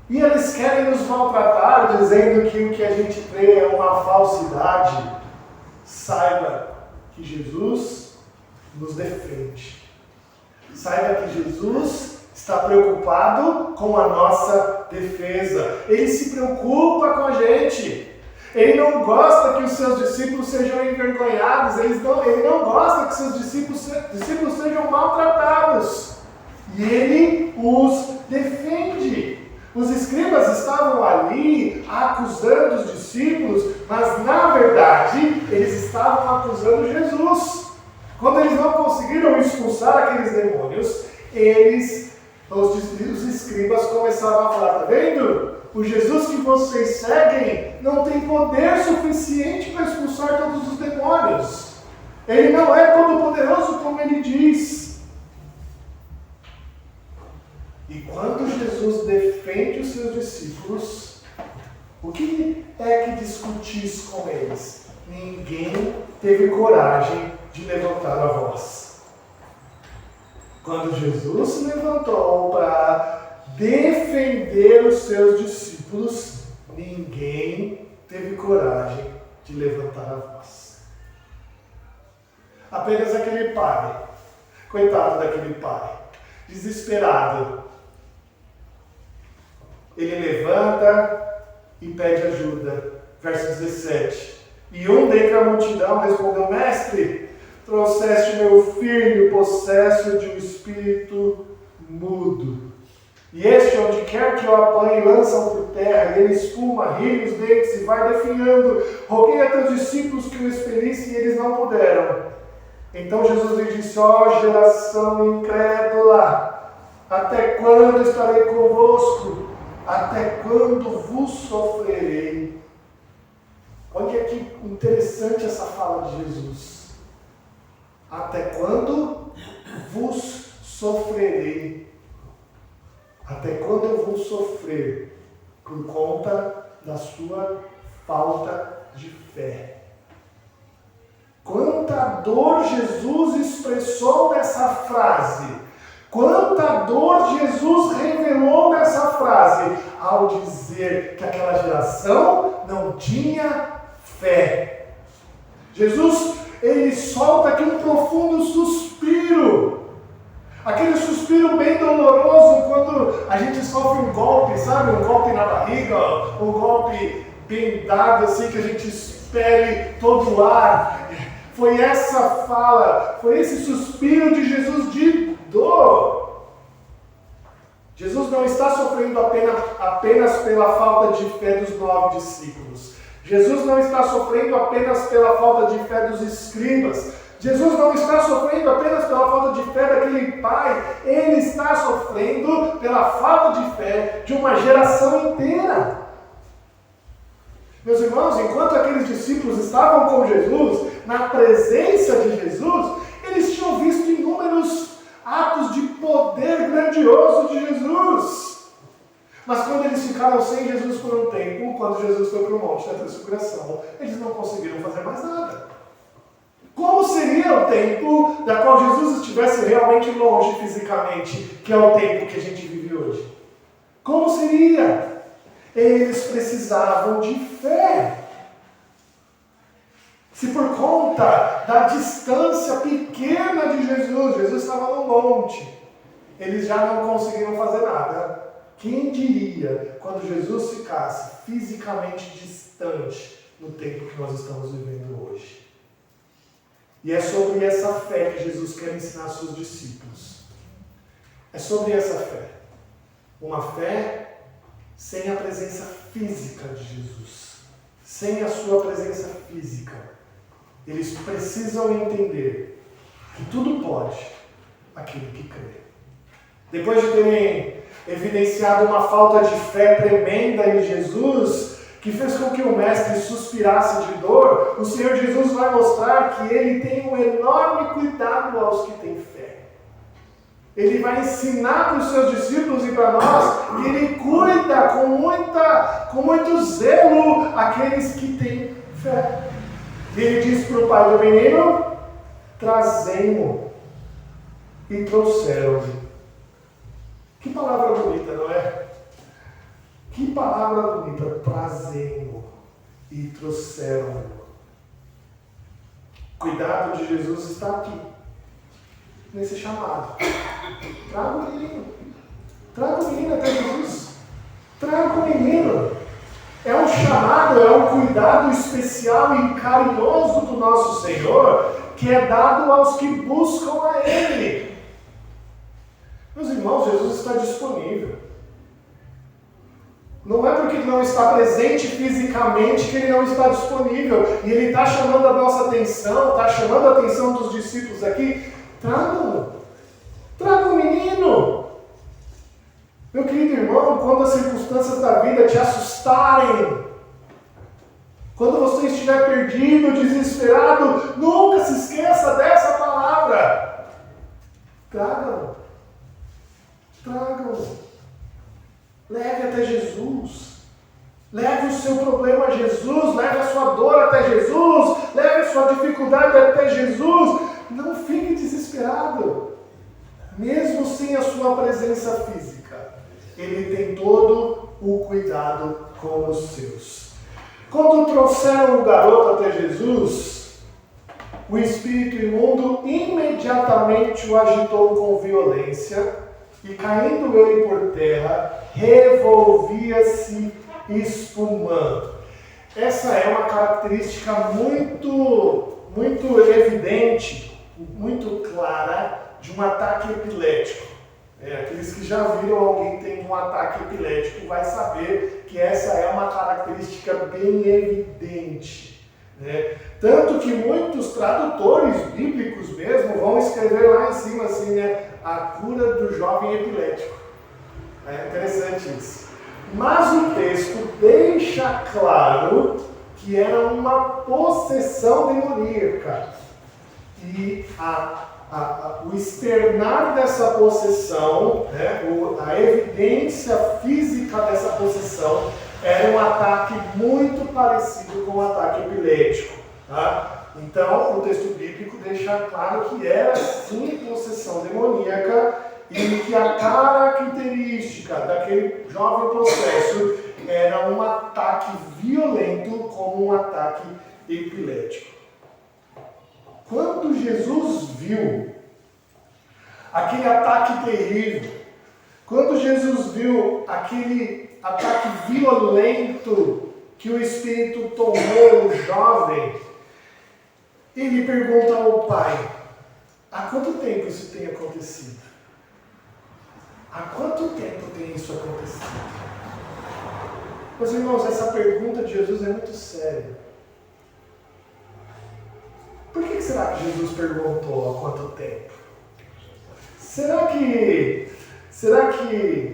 e eles querem nos maltratar, dizendo que o que a gente crê é uma falsidade, saiba que Jesus nos defende. Saiba que Jesus está preocupado com a nossa defesa. Ele se preocupa com a gente. Ele não gosta que os seus discípulos sejam envergonhados. Ele não gosta que seus discípulos sejam maltratados. E ele os defende. Os escribas estavam ali acusando os discípulos, mas na verdade eles estavam acusando Jesus. Quando eles não conseguiram expulsar aqueles demônios, os escribas começaram a falar: tá vendo? O Jesus que vocês seguem não tem poder suficiente para expulsar todos os demônios. Ele não é todo poderoso como ele diz. E quando Jesus defende os seus discípulos, o que é que discutis com eles? Ninguém teve coragem de levantar a voz. Quando Jesus se levantou para defender os seus discípulos, ninguém teve coragem de levantar a voz. Apenas aquele pai, coitado daquele pai, desesperado. Ele levanta e pede ajuda. Verso 17. E um dentre a multidão respondeu: Mestre, trouxeste meu filho possesso de um espírito mudo. E este, onde quer que o apanhe, lançam por terra, e ele espuma, ri os dentes e vai definhando. Roguei a teus discípulos que o expelissem e eles não puderam. Então Jesus lhe disse: ó geração incrédula, até quando estarei convosco? Até quando vos sofrerei? Olha que interessante essa fala de Jesus. Até quando vos sofrerei? Até quando eu vou sofrer por conta da sua falta de fé? Quanta dor Jesus expressou nessa frase. Quanta dor Jesus revelou nessa frase ao dizer que aquela geração não tinha fé. Jesus, ele solta aqui um profundo suspiro. Aquele suspiro bem doloroso quando a gente sofre um golpe, sabe? Um golpe na barriga, um golpe bem dado assim que a gente expele todo o ar. Foi essa fala, foi esse suspiro de Jesus de dor. Jesus não está sofrendo apenas pela falta de fé dos 9 discípulos. Jesus não está sofrendo apenas pela falta de fé dos escribas. Jesus não está sofrendo apenas pela falta de fé daquele pai. Ele está sofrendo pela falta de fé de uma geração inteira. Meus irmãos, enquanto aqueles discípulos estavam com Jesus, na presença de Jesus, eles tinham visto inúmeros atos de poder grandioso de Jesus. Mas quando eles ficaram sem Jesus por um tempo, quando Jesus foi para o monte da transfiguração, eles não conseguiram fazer mais nada. Como seria o tempo da qual Jesus estivesse realmente longe fisicamente, que é o tempo que a gente vive hoje? Como seria? Eles precisavam de fé. Se por conta da distância pequena de Jesus estava no monte, eles já não conseguiram fazer nada. Quem diria quando Jesus ficasse fisicamente distante no tempo que nós estamos vivendo hoje? E é sobre essa fé que Jesus quer ensinar aos seus discípulos. É sobre essa fé. Uma fé sem a presença física de Jesus. Sem a sua presença física. Eles precisam entender que tudo pode aquele que crê. Depois de terem evidenciado uma falta de fé tremenda em Jesus, que fez com que o mestre suspirasse de dor, o Senhor Jesus vai mostrar que ele tem um enorme cuidado aos que têm fé. Ele vai ensinar para os seus discípulos e para nós que ele cuida com muito zelo aqueles que têm fé. E ele diz para o pai do menino: trazei-mo. E trouxeram-lhe. Que palavra bonita, não é? Que palavra bonita, trazei-mo e trouxeram-no. Cuidado de Jesus está aqui, nesse chamado. Traga o menino. Traga o menino até Jesus. Traga o menino. É um chamado, é um cuidado especial e carinhoso do nosso Senhor, que é dado aos que buscam a Ele. Meus irmãos, Jesus está disponível. Não é porque ele não está presente fisicamente que ele não está disponível. E ele está chamando a nossa atenção, está chamando a atenção dos discípulos aqui. Tragam-no. Tragam o menino. Meu querido irmão, quando as circunstâncias da vida te assustarem, quando você estiver perdido, desesperado, nunca se esqueça dessa palavra. Tragam-no. Tragam-no. Leve até Jesus. Leve o seu problema a Jesus. Leve a sua dor até Jesus. Leve a sua dificuldade até Jesus. Não fique desesperado. Mesmo sem a sua presença física, Ele tem todo o cuidado com os seus. Quando trouxeram o garoto até Jesus, o espírito imundo imediatamente o agitou com violência e, caindo ele por terra, revolvia-se espumando. Essa é uma característica muito evidente, muito clara de um ataque epilético. Aqueles que já viram alguém tendo um ataque epilético vai saber que essa é uma característica bem evidente. Tanto que muitos tradutores bíblicos mesmo vão escrever lá em cima assim, a cura do jovem epilético. É interessante isso. Mas o texto deixa claro que era uma possessão demoníaca. E a o externar dessa possessão, né, a evidência física dessa possessão, era um ataque muito parecido com o ataque epilético. Tá? Então, o texto bíblico deixa claro que era sim possessão demoníaca e que a característica daquele jovem processo era um ataque violento como um ataque epilético. Quando Jesus viu aquele ataque terrível, quando Jesus viu aquele ataque violento que o Espírito tomou o jovem, ele pergunta ao pai: há quanto tempo isso tem acontecido? Há quanto tempo tem isso acontecido? Meus irmãos, essa pergunta de Jesus é muito séria. Por que será que Jesus perguntou há quanto tempo? Será que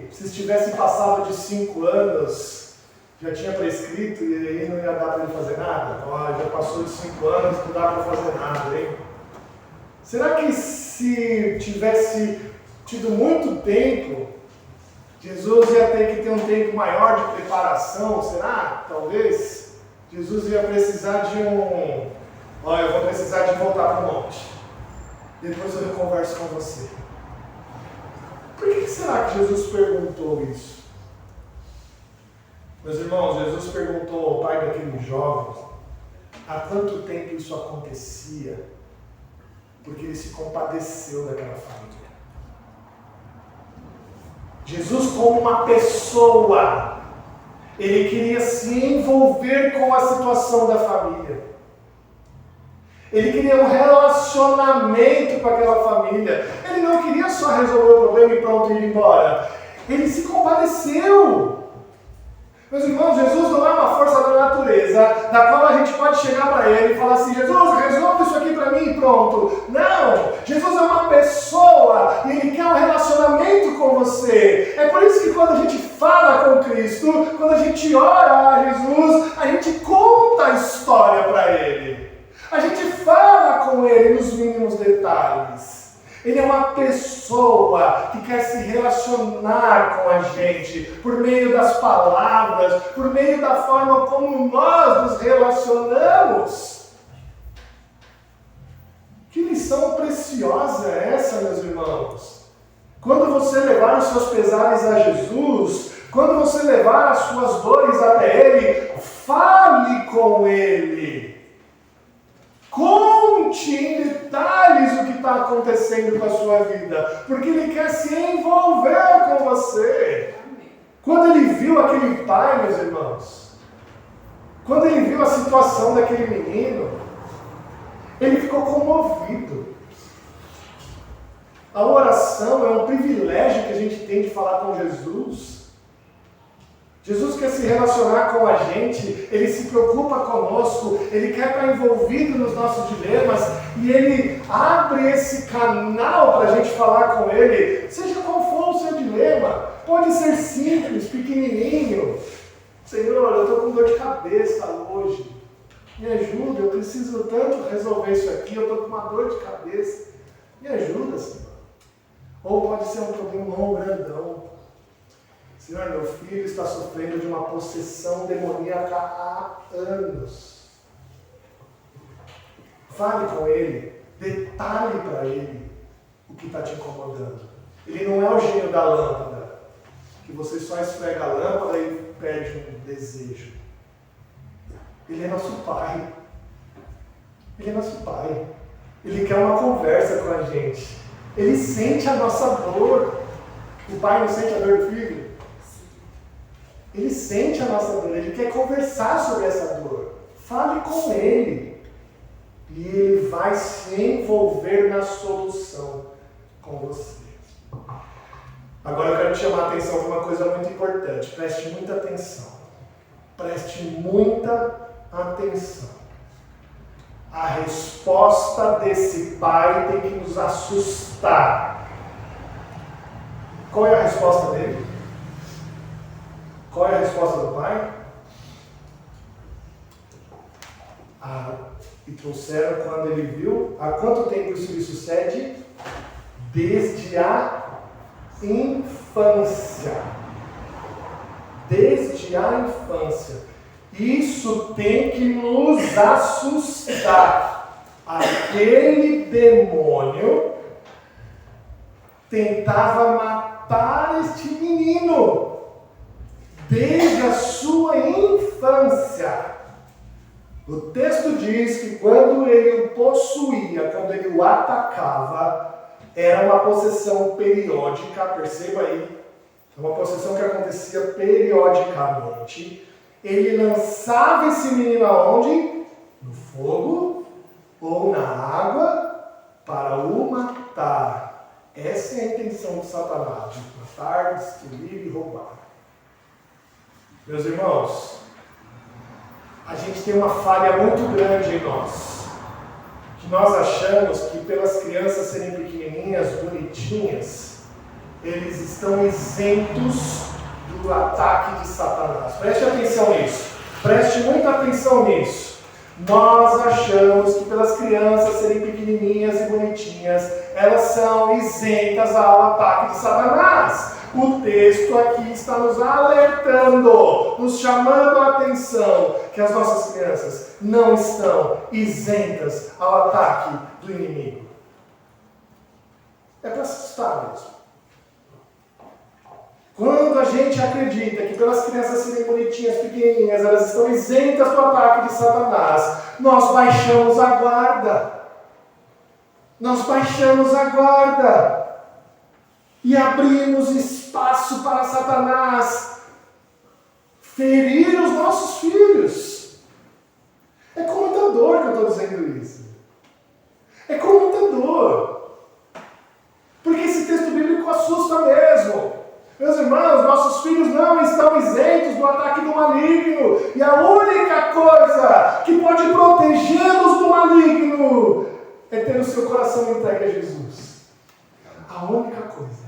se tivesse passado de 5 anos, já tinha prescrito e aí não ia dar para ele fazer nada? Já passou de 5 anos, não dá para fazer nada, hein? Será que se tivesse tido muito tempo, Jesus ia ter que ter um tempo maior de preparação? Será? Talvez. Jesus ia precisar de eu vou precisar de voltar para o monte. Depois eu converso com você. Por que será que Jesus perguntou isso? Meus irmãos, Jesus perguntou ao pai daquele jovem há quanto tempo isso acontecia, porque ele se compadeceu daquela família. Jesus, como uma pessoa, ele queria se envolver com a situação da família. Ele queria um relacionamento com aquela família. Ele não queria só resolver o problema e pronto, ir embora. Ele se compadeceu. Meus irmãos, Jesus não é uma força da natureza, da qual a gente pode chegar para ele e falar assim: Jesus, resolve isso aqui para mim e pronto. Não! Jesus é uma pessoa e ele quer um relacionamento com você. É por isso que quando a gente fala com Cristo, quando a gente ora a Jesus, a gente conta a história para ele. A gente fala com ele nos mínimos detalhes. Ele é uma pessoa que quer se relacionar com a gente por meio das palavras, por meio da forma como nós nos relacionamos. Que lição preciosa é essa, meus irmãos? Quando você levar os seus pesares a Jesus, quando você levar as suas dores até Ele, fale com Ele. Conte em detalhes o que está acontecendo com a sua vida, porque Ele quer se envolver com você. Quando Ele viu aquele pai, meus irmãos, quando Ele viu a situação daquele menino, Ele ficou comovido. A oração é um privilégio que a gente tem de falar com Jesus. Jesus quer se relacionar com a gente, Ele se preocupa conosco, Ele quer estar envolvido nos nossos dilemas e Ele abre esse canal para a gente falar com Ele, seja qual for o seu dilema. Pode ser simples, pequenininho. Senhor, eu estou com dor de cabeça hoje, me ajuda, eu preciso tanto resolver isso aqui, eu estou com uma dor de cabeça, me ajuda, Senhor. Ou pode ser um problemão grandão. Senhor, meu filho está sofrendo de uma possessão demoníaca há anos. Fale com ele, detalhe para ele o que está te incomodando. Ele não é o gênio da lâmpada, que você só esfrega a lâmpada e perde um desejo. Ele é nosso Pai. Ele é nosso Pai. Ele quer uma conversa com a gente. Ele sente a nossa dor. O pai não sente a dor do filho? Ele sente a nossa dor, ele quer conversar sobre essa dor. Fale com ele. E ele vai se envolver na solução com você. Agora eu quero te chamar a atenção para uma coisa muito importante. Preste muita atenção. Preste muita atenção. A resposta desse pai tem que nos assustar. Qual é a resposta dele? Qual é a resposta do pai? E trouxeram quando ele viu. Há quanto tempo isso lhe sucede? desde a infância. Desde a infância. Isso tem que nos assustar. Aquele demônio tentava matar este menino desde a sua infância. O texto diz que quando ele o possuía, quando ele o atacava, era uma possessão periódica, perceba aí, uma possessão que acontecia periodicamente. Ele lançava esse menino aonde? No fogo ou na água para o matar. Essa é a intenção de Satanás, de matar, destruir e roubar. Meus irmãos, a gente tem uma falha muito grande em nós. Que nós achamos que pelas crianças serem pequenininhas, bonitinhas, eles estão isentos do ataque de Satanás. Preste atenção nisso. Preste muita atenção nisso. Nós achamos que pelas crianças serem pequenininhas e bonitinhas, elas são isentas ao ataque de Satanás. O texto aqui está nos alertando, nos chamando a atenção que as nossas crianças não estão isentas ao ataque do inimigo. É para assustar mesmo. Quando a gente acredita que pelas crianças serem bonitinhas, pequenininhas, elas estão isentas do ataque de Satanás, nós baixamos a guarda. Nós baixamos a guarda. E abrimos espaço para Satanás ferir os nossos filhos. É com muita dor que eu estou dizendo isso. É com muita dor. Porque esse texto bíblico assusta mesmo. Meus irmãos, nossos filhos não estão isentos do ataque do maligno. E a única coisa que pode protegê-los do maligno é ter o seu coração entregue a Jesus. A única coisa.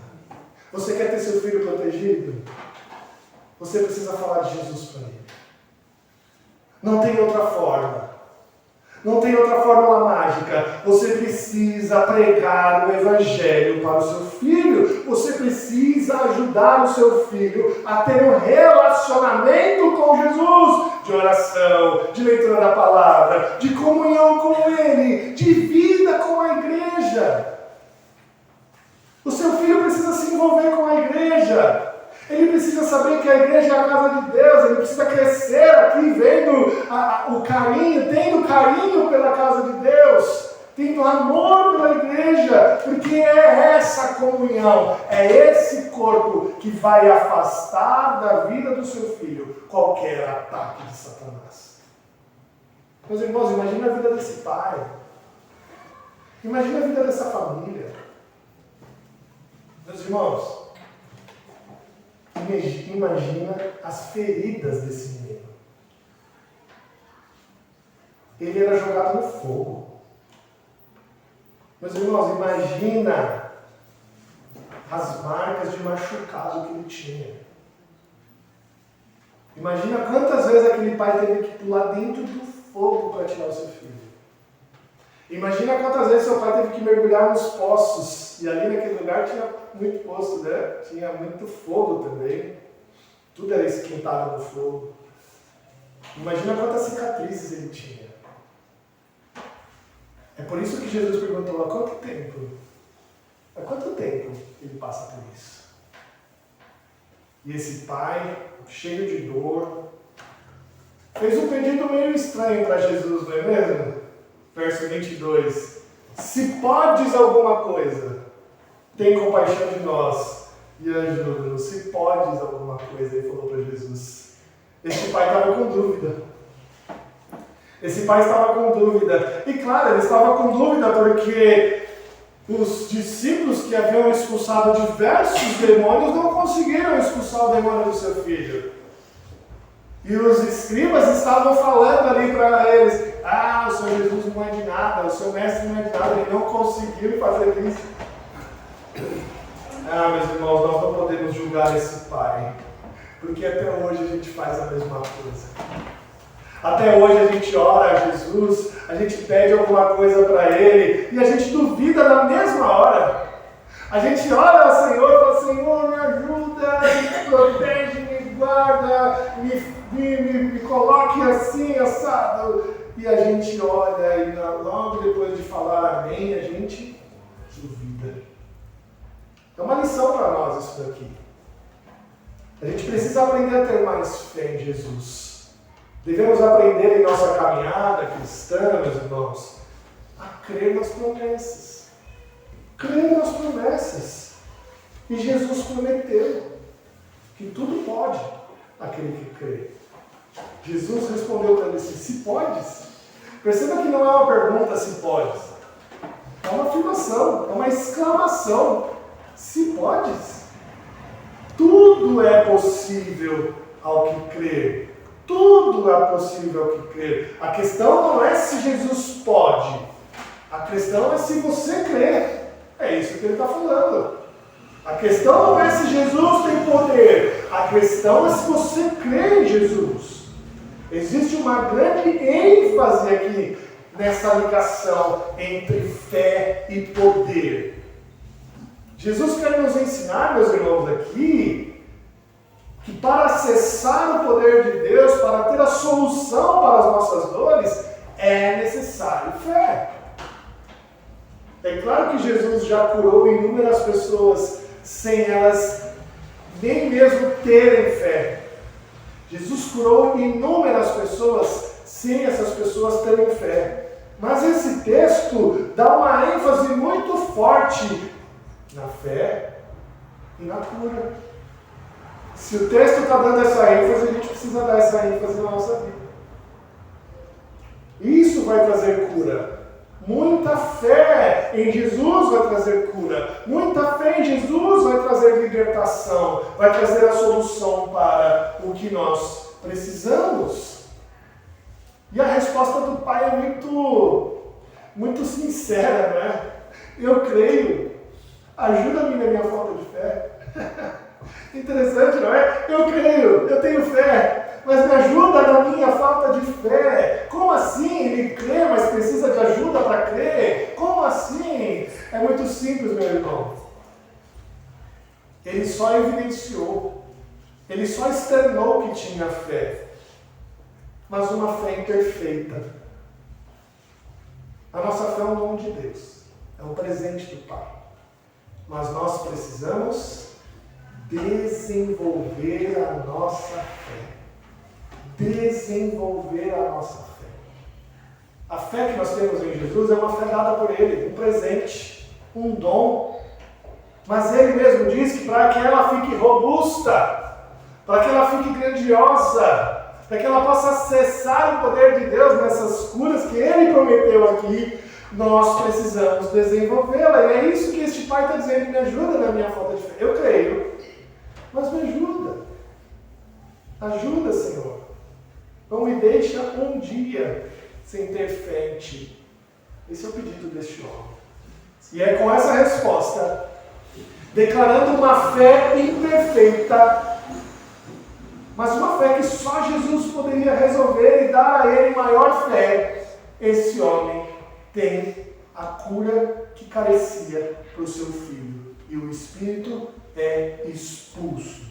Você quer ter seu filho protegido? Você precisa falar de Jesus para ele. Não tem outra forma. Não tem outra fórmula mágica. Você precisa pregar o Evangelho para o seu filho. Você precisa ajudar o seu filho a ter um relacionamento com Jesus. De oração, de leitura da palavra, de comunhão com Ele, de vida com a igreja. O seu filho precisa se envolver com a igreja. Ele precisa saber que a igreja é a casa de Deus. Ele precisa crescer aqui vendo o carinho, tendo carinho pela casa de Deus, tendo amor pela igreja, porque é essa comunhão, é esse corpo que vai afastar da vida do seu filho qualquer ataque de Satanás. Meus irmãos, imagina a vida desse pai. Imagina a vida dessa família. Meus irmãos, imagina as feridas desse menino. Ele era jogado no fogo. Meus irmãos, imagina as marcas de machucado que ele tinha. Imagina quantas vezes aquele pai teve que pular dentro do fogo para tirar o seu filho. Imagina quantas vezes seu pai teve que mergulhar nos poços. E ali naquele lugar tinha muito poço, né? Tinha muito fogo também. Tudo era esquentado no fogo. Imagina quantas cicatrizes ele tinha. É por isso que Jesus perguntou: há quanto tempo? Há quanto tempo ele passa por isso? E esse pai, cheio de dor, fez um pedido meio estranho para Jesus, não é mesmo? Verso 22. Se podes alguma coisa, tem compaixão de nós e ajuda-nos. Se podes alguma coisa, ele falou para Jesus. Este pai estava com dúvida. Esse pai estava com dúvida. E claro, ele estava com dúvida porque os discípulos que haviam expulsado diversos demônios não conseguiram expulsar o demônio do seu filho. E os escribas estavam falando ali para eles: o Senhor Jesus não é de nada, o seu mestre não é de nada, ele não conseguiu fazer isso. Meus irmãos, nós não podemos julgar esse pai, porque até hoje a gente faz a mesma coisa. Até hoje a gente ora a Jesus, a gente pede alguma coisa para Ele e a gente duvida na mesma hora. A gente ora ao Senhor e fala, Senhor, me ajuda, me protege, me guarda, me coloque assim, assado. E a gente olha e logo depois de falar amém, a gente duvida. É uma lição para nós isso daqui. A gente precisa aprender a ter mais fé em Jesus. Devemos aprender em nossa caminhada cristã, meus irmãos, a crer nas promessas. Crer nas promessas. E Jesus prometeu que tudo pode aquele que crê. Jesus respondeu para ele assim, se podes. Perceba que não é uma pergunta se podes. É uma afirmação, é uma exclamação. Se podes. Tudo é possível ao que crer. Tudo é possível ao que crer. A questão não é se Jesus pode. A questão é se você crê. É isso que ele está falando. A questão não é se Jesus tem poder. A questão é se você crê em Jesus. Existe uma grande ênfase aqui nessa ligação entre fé e poder. Jesus quer nos ensinar, meus irmãos, aqui, que para acessar o poder de Deus, para ter a solução para as nossas dores, é necessário fé. É claro que Jesus já curou inúmeras pessoas sem elas nem mesmo terem fé. Jesus curou inúmeras pessoas sem essas pessoas terem fé. Mas esse texto dá uma ênfase muito forte na fé e na cura. Se o texto está dando essa ênfase, a gente precisa dar essa ênfase na nossa vida. Isso vai trazer cura. Muita fé em Jesus vai trazer cura. Muita fé em Jesus vai trazer libertação. Vai trazer a solução para o que nós precisamos. E a resposta do Pai é muito sincera, né? Eu creio. Ajuda-me na minha falta de fé. Interessante, não é? Eu creio, eu tenho fé, mas me ajuda na minha falta de fé. Como assim? Ele crê, mas precisa de ajuda para crer? Como assim? É muito simples, meu irmão. Ele só evidenciou, ele só externou que tinha fé, mas uma fé imperfeita. A nossa fé é um dom de Deus, é um presente do Pai. Mas nós precisamos desenvolver a nossa fé. Desenvolver a nossa fé. A fé que nós temos em Jesus é uma fé dada por Ele, um presente, um dom. Mas Ele mesmo diz que para que ela fique robusta, para que ela fique grandiosa, para que ela possa acessar o poder de Deus nessas curas que Ele prometeu aqui, nós precisamos desenvolvê-la. E é isso que este Pai está dizendo, me ajuda na minha falta de fé. Eu creio, mas me ajuda. Ajuda, Senhor. Não me deixa um dia sem ter fé em Ti. Esse é o pedido deste homem. E é com essa resposta, declarando uma fé imperfeita, mas uma fé que só Jesus poderia resolver e dar a ele maior fé, esse homem tem a cura que carecia para o seu filho. E o espírito é expulso.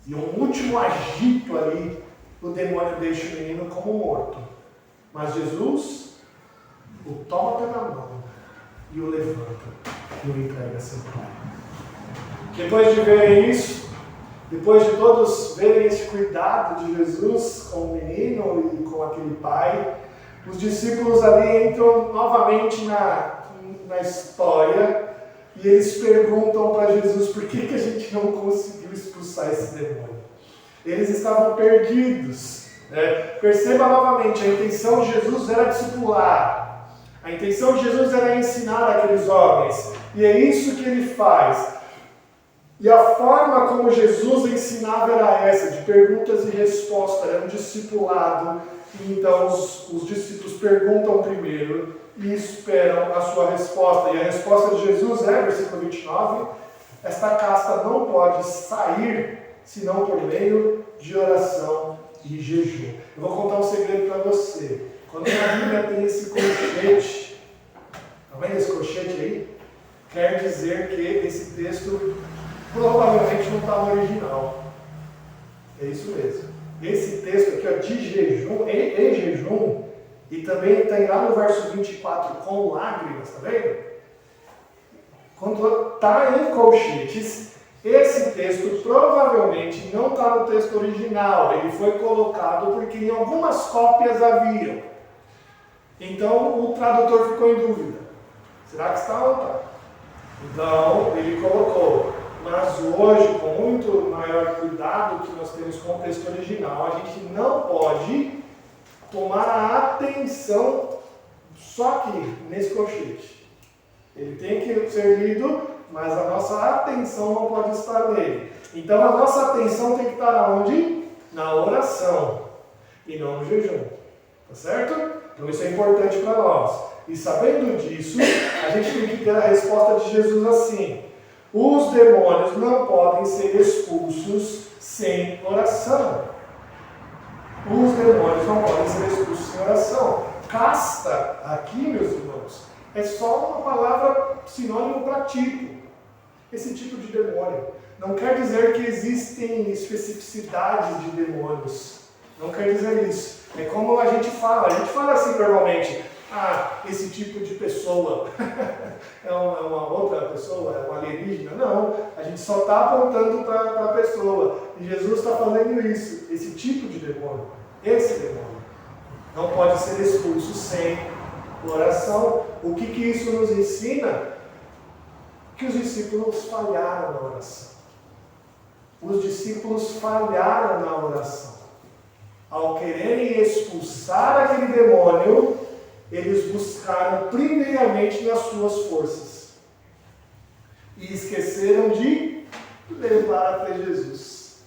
E um último agito ali, o demônio deixa o menino como morto. Mas Jesus o toma pela mão e o levanta e o entrega a seu pai. Depois de verem isso, depois de todos verem esse cuidado de Jesus com o menino e com aquele pai, os discípulos ali entram novamente na história e eles perguntam para Jesus por que a gente não conseguiu expulsar esse demônio. Eles estavam perdidos. Perceba novamente, a intenção de Jesus era discipular. A intenção de Jesus era ensinar aqueles homens. E é isso que ele faz. E a forma como Jesus ensinava era essa, de perguntas e respostas. Era um discipulado. Então os discípulos perguntam primeiro e esperam a sua resposta. E a resposta de Jesus é, versículo 29, esta casta não pode sair senão por meio de oração e jejum. Eu vou contar um segredo para você. Quando na Bíblia tem esse colchete, tá vendo esse colchete aí? quer dizer que esse texto provavelmente não está no original. É isso mesmo. Esse texto aqui, ó, de jejum, em jejum, e também tem lá no verso 24, com lágrimas, tá vendo? Quando está em colchetes, esse texto provavelmente não está no texto original. Ele foi colocado porque em algumas cópias haviam. Então o tradutor ficou em dúvida. Será que está ou não está? Então ele colocou. Mas hoje, com muito maior cuidado que nós temos com o texto original, a gente não pode tomar a atenção só aqui, nesse colchete. Ele tem que ser lido, mas a nossa atenção não pode estar nele. Então a nossa atenção tem que estar onde? Na oração, e não no jejum. Tá certo? Então isso é importante para nós. E sabendo disso, a gente tem que ter a resposta de Jesus assim: os demônios não podem ser expulsos sem oração. Os demônios não podem ser expulsos sem oração. Casta, aqui, meus irmãos, é só uma palavra sinônimo para tipo. Esse tipo de demônio. Não quer dizer que existem especificidades de demônios. Não quer dizer isso. É como a gente fala. A gente fala assim normalmente: ah, esse tipo de pessoa é uma outra pessoa, é uma alienígena. Não, a gente só está apontando para a pessoa. E Jesus está fazendo isso, esse tipo de demônio. Esse demônio não pode ser expulso sem oração. O que isso nos ensina? Que os discípulos falharam na oração. Os discípulos falharam na oração. Ao quererem expulsar aquele demônio, eles buscaram primeiramente nas suas forças. E esqueceram de levar até Jesus.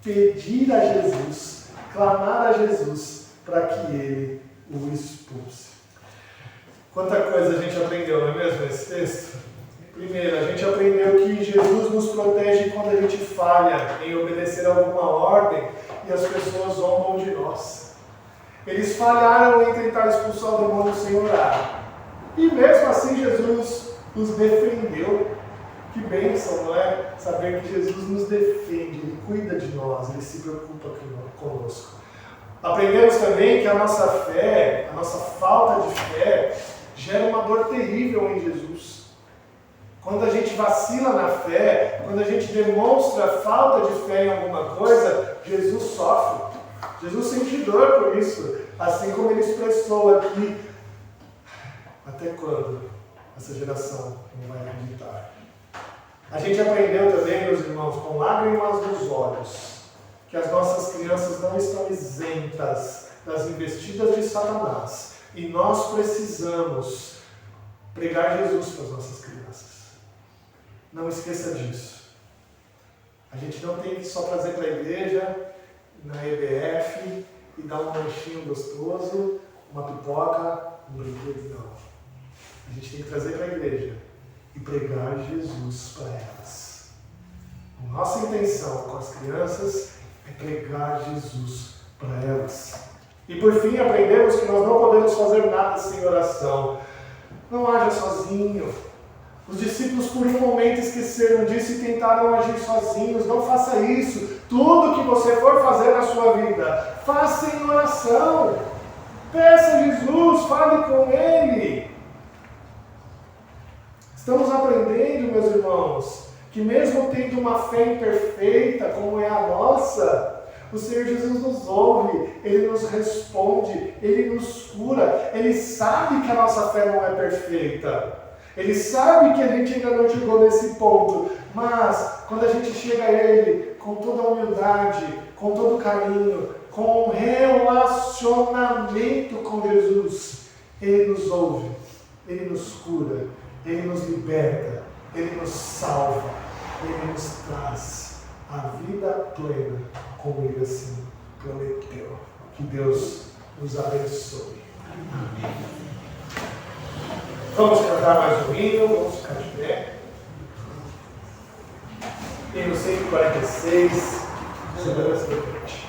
Pedir a Jesus, clamar a Jesus, para que ele o expulse. Quanta coisa a gente aprendeu, não é mesmo, nesse texto? Primeiro, a gente aprendeu que Jesus nos protege quando a gente falha em obedecer alguma ordem e as pessoas zombam de nós. Eles falharam em tentar expulsar o demônio sem orar. E mesmo assim Jesus nos defendeu. Que bênção, não é? Saber que Jesus nos defende, Ele cuida de nós, Ele se preocupa conosco. Aprendemos também que a nossa fé, a nossa falta de fé, gera uma dor terrível em Jesus. Quando a gente vacila na fé, quando a gente demonstra falta de fé em alguma coisa, Jesus sofre. Jesus sente dor por isso, assim como ele expressou aqui: até quando essa geração não vai acreditar? A gente aprendeu também, meus irmãos, com lágrimas nos olhos, que as nossas crianças não estão isentas das investidas de Satanás. E nós precisamos pregar Jesus para as nossas crianças. Não esqueça disso. A gente não tem que só trazer para a igreja, na EBF, e dar um lanchinho gostoso, uma pipoca, um brinquedo, não. A gente tem que trazer para a igreja e pregar Jesus para elas. A nossa intenção com as crianças é pregar Jesus para elas. E por fim, aprendemos que nós não podemos fazer nada sem oração. Não haja sozinho. Os discípulos por um momento esqueceram disso e tentaram agir sozinhos. Não faça isso. Tudo que você for fazer na sua vida, faça em oração. Peça a Jesus, fale com Ele. Estamos aprendendo, meus irmãos, que mesmo tendo uma fé imperfeita como é a nossa, o Senhor Jesus nos ouve, Ele nos responde, Ele nos cura. Ele sabe que a nossa fé não é perfeita. Ele sabe que a gente ainda não chegou nesse ponto. Mas, quando a gente chega a Ele com toda a humildade, com todo o carinho, com um relacionamento com Jesus, Ele nos ouve, Ele nos cura, Ele nos liberta, Ele nos salva, Ele nos traz a vida plena, como Ele assim prometeu. Que Deus nos abençoe. Amém. Vamos cantar mais um hino, vamos ficar de pé. Hino 146, Segurança do Crente.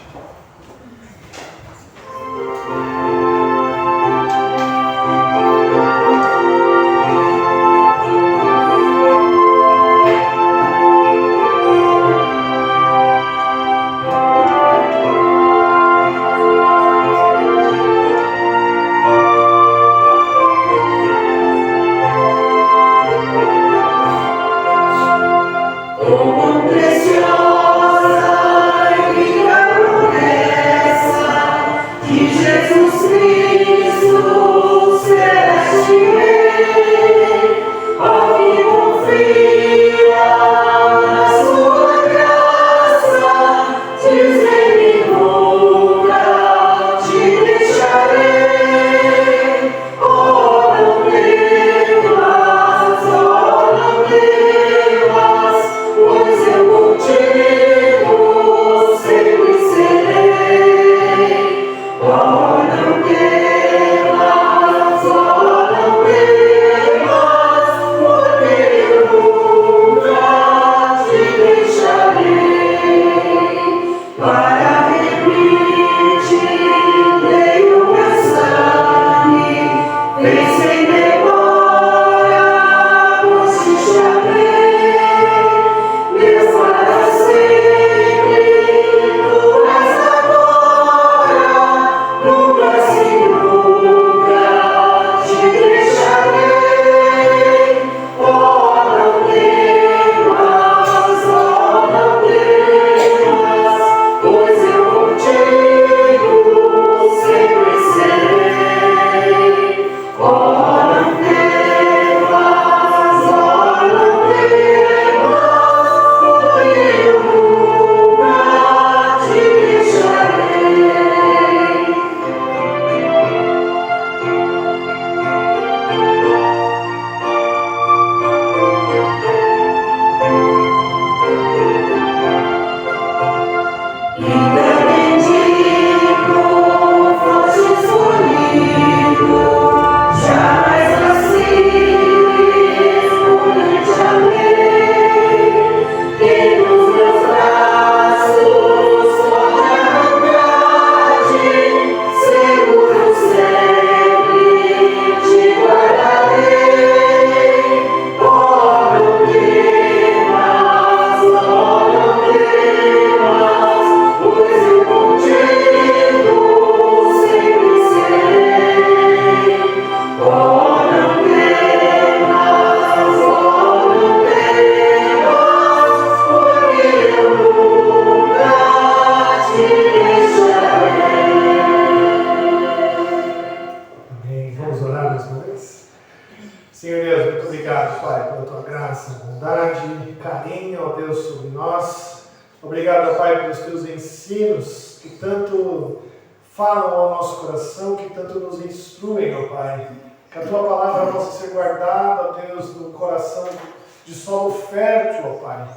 nós. Obrigado, Pai, pelos teus ensinos que tanto falam ao nosso coração, que tanto nos instruem, ó Pai. Que a tua palavra possa ser guardada, ó Deus, no coração de solo fértil, ó Pai.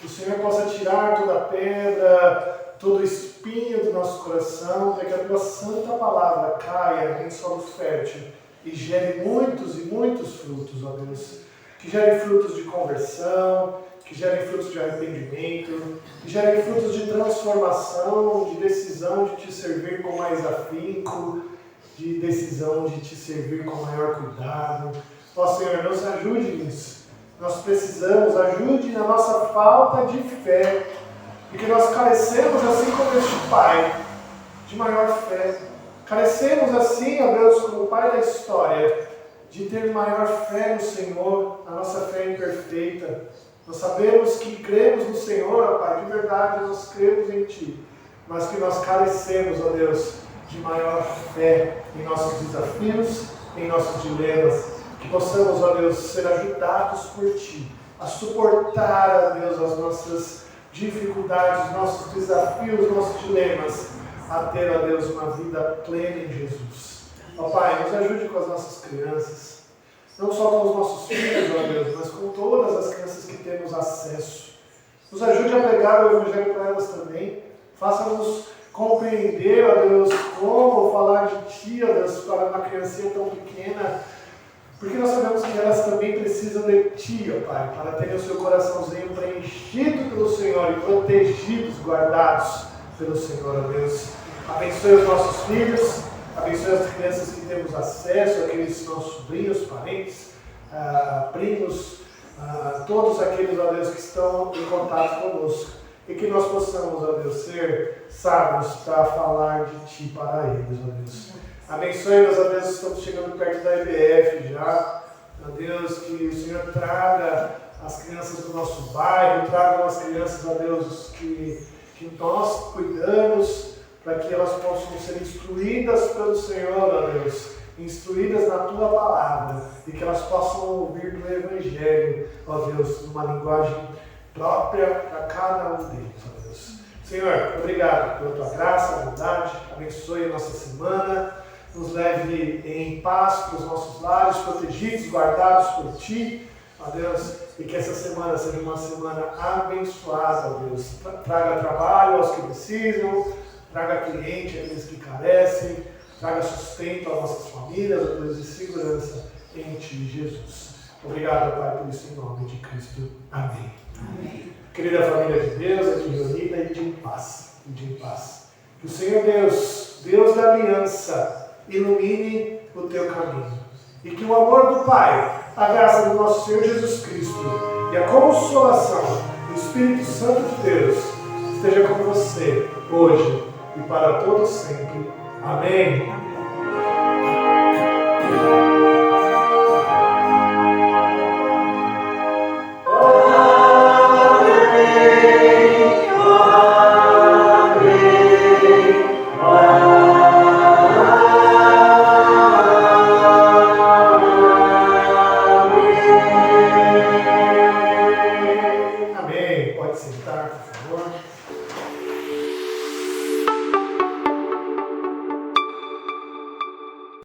Que o Senhor possa tirar toda a pedra, todo o espinho do nosso coração, para que a tua santa palavra caia em solo fértil e gere muitos e muitos frutos, ó Deus. Que gerem frutos de conversão, que gerem frutos de arrependimento, que gerem frutos de transformação, de decisão de te servir com mais afinco, de decisão de te servir com maior cuidado. Ó Senhor, nos ajude nisso. Nós precisamos, ajude na nossa falta de fé, porque nós carecemos, assim como este Pai, de maior fé. Carecemos assim, ó Deus, como o Pai da história, de ter maior fé no Senhor, a nossa fé imperfeita. Nós sabemos que cremos no Senhor, ó Pai, de verdade nós cremos em Ti, mas que nós carecemos, ó Deus, de maior fé em nossos desafios, em nossos dilemas, que possamos, ó Deus, ser ajudados por Ti, a suportar, ó Deus, as nossas dificuldades, nossos desafios, nossos dilemas, a ter, ó Deus, uma vida plena em Jesus. Ó Pai, nos ajude com as nossas crianças, não só com os nossos filhos, ó Deus, mas com todas as crianças que temos acesso. Nos ajude a pregar o Evangelho para elas também. Faça-nos compreender, ó Deus, como falar de Ti, ó Deus, para uma criancinha tão pequena, porque nós sabemos que elas também precisam de Ti, ó Pai, para terem o seu coraçãozinho preenchido pelo Senhor e protegidos, guardados pelo Senhor, ó Deus. Abençoe os nossos filhos, abençoe as crianças que temos acesso, aqueles nossos sobrinhos, parentes, primos, todos aqueles, ó Deus, que estão em contato conosco. E que nós possamos, ó Deus, ser sábios para falar de Ti para eles, ó Deus. Abençoe-nos, ó Deus, estamos chegando perto da EBF já. Ó Deus, que o Senhor traga as crianças do nosso bairro, traga as crianças, ó Deus, que nós cuidamos, para que elas possam ser instruídas pelo Senhor, ó Deus, instruídas na Tua palavra, e que elas possam ouvir do Evangelho, ó Deus, numa linguagem própria para cada um deles, ó Deus. Senhor, obrigado pela Tua graça, bondade, abençoe a nossa semana, nos leve em paz para os nossos lares, protegidos, guardados por Ti, ó Deus, e que essa semana seja uma semana abençoada, ó Deus. Traga trabalho aos que precisam, traga cliente àqueles que carecem, traga sustento às nossas famílias, ó Deus, e segurança em Ti, Jesus. Obrigado, Pai, por isso em nome de Cristo. Amém. Amém. Querida família de Deus, aqui reunida e de paz. Que o Senhor Deus, Deus da aliança, ilumine o teu caminho. E que o amor do Pai, a graça do nosso Senhor Jesus Cristo e a consolação do Espírito Santo de Deus esteja com você hoje e para todos sempre. Amém.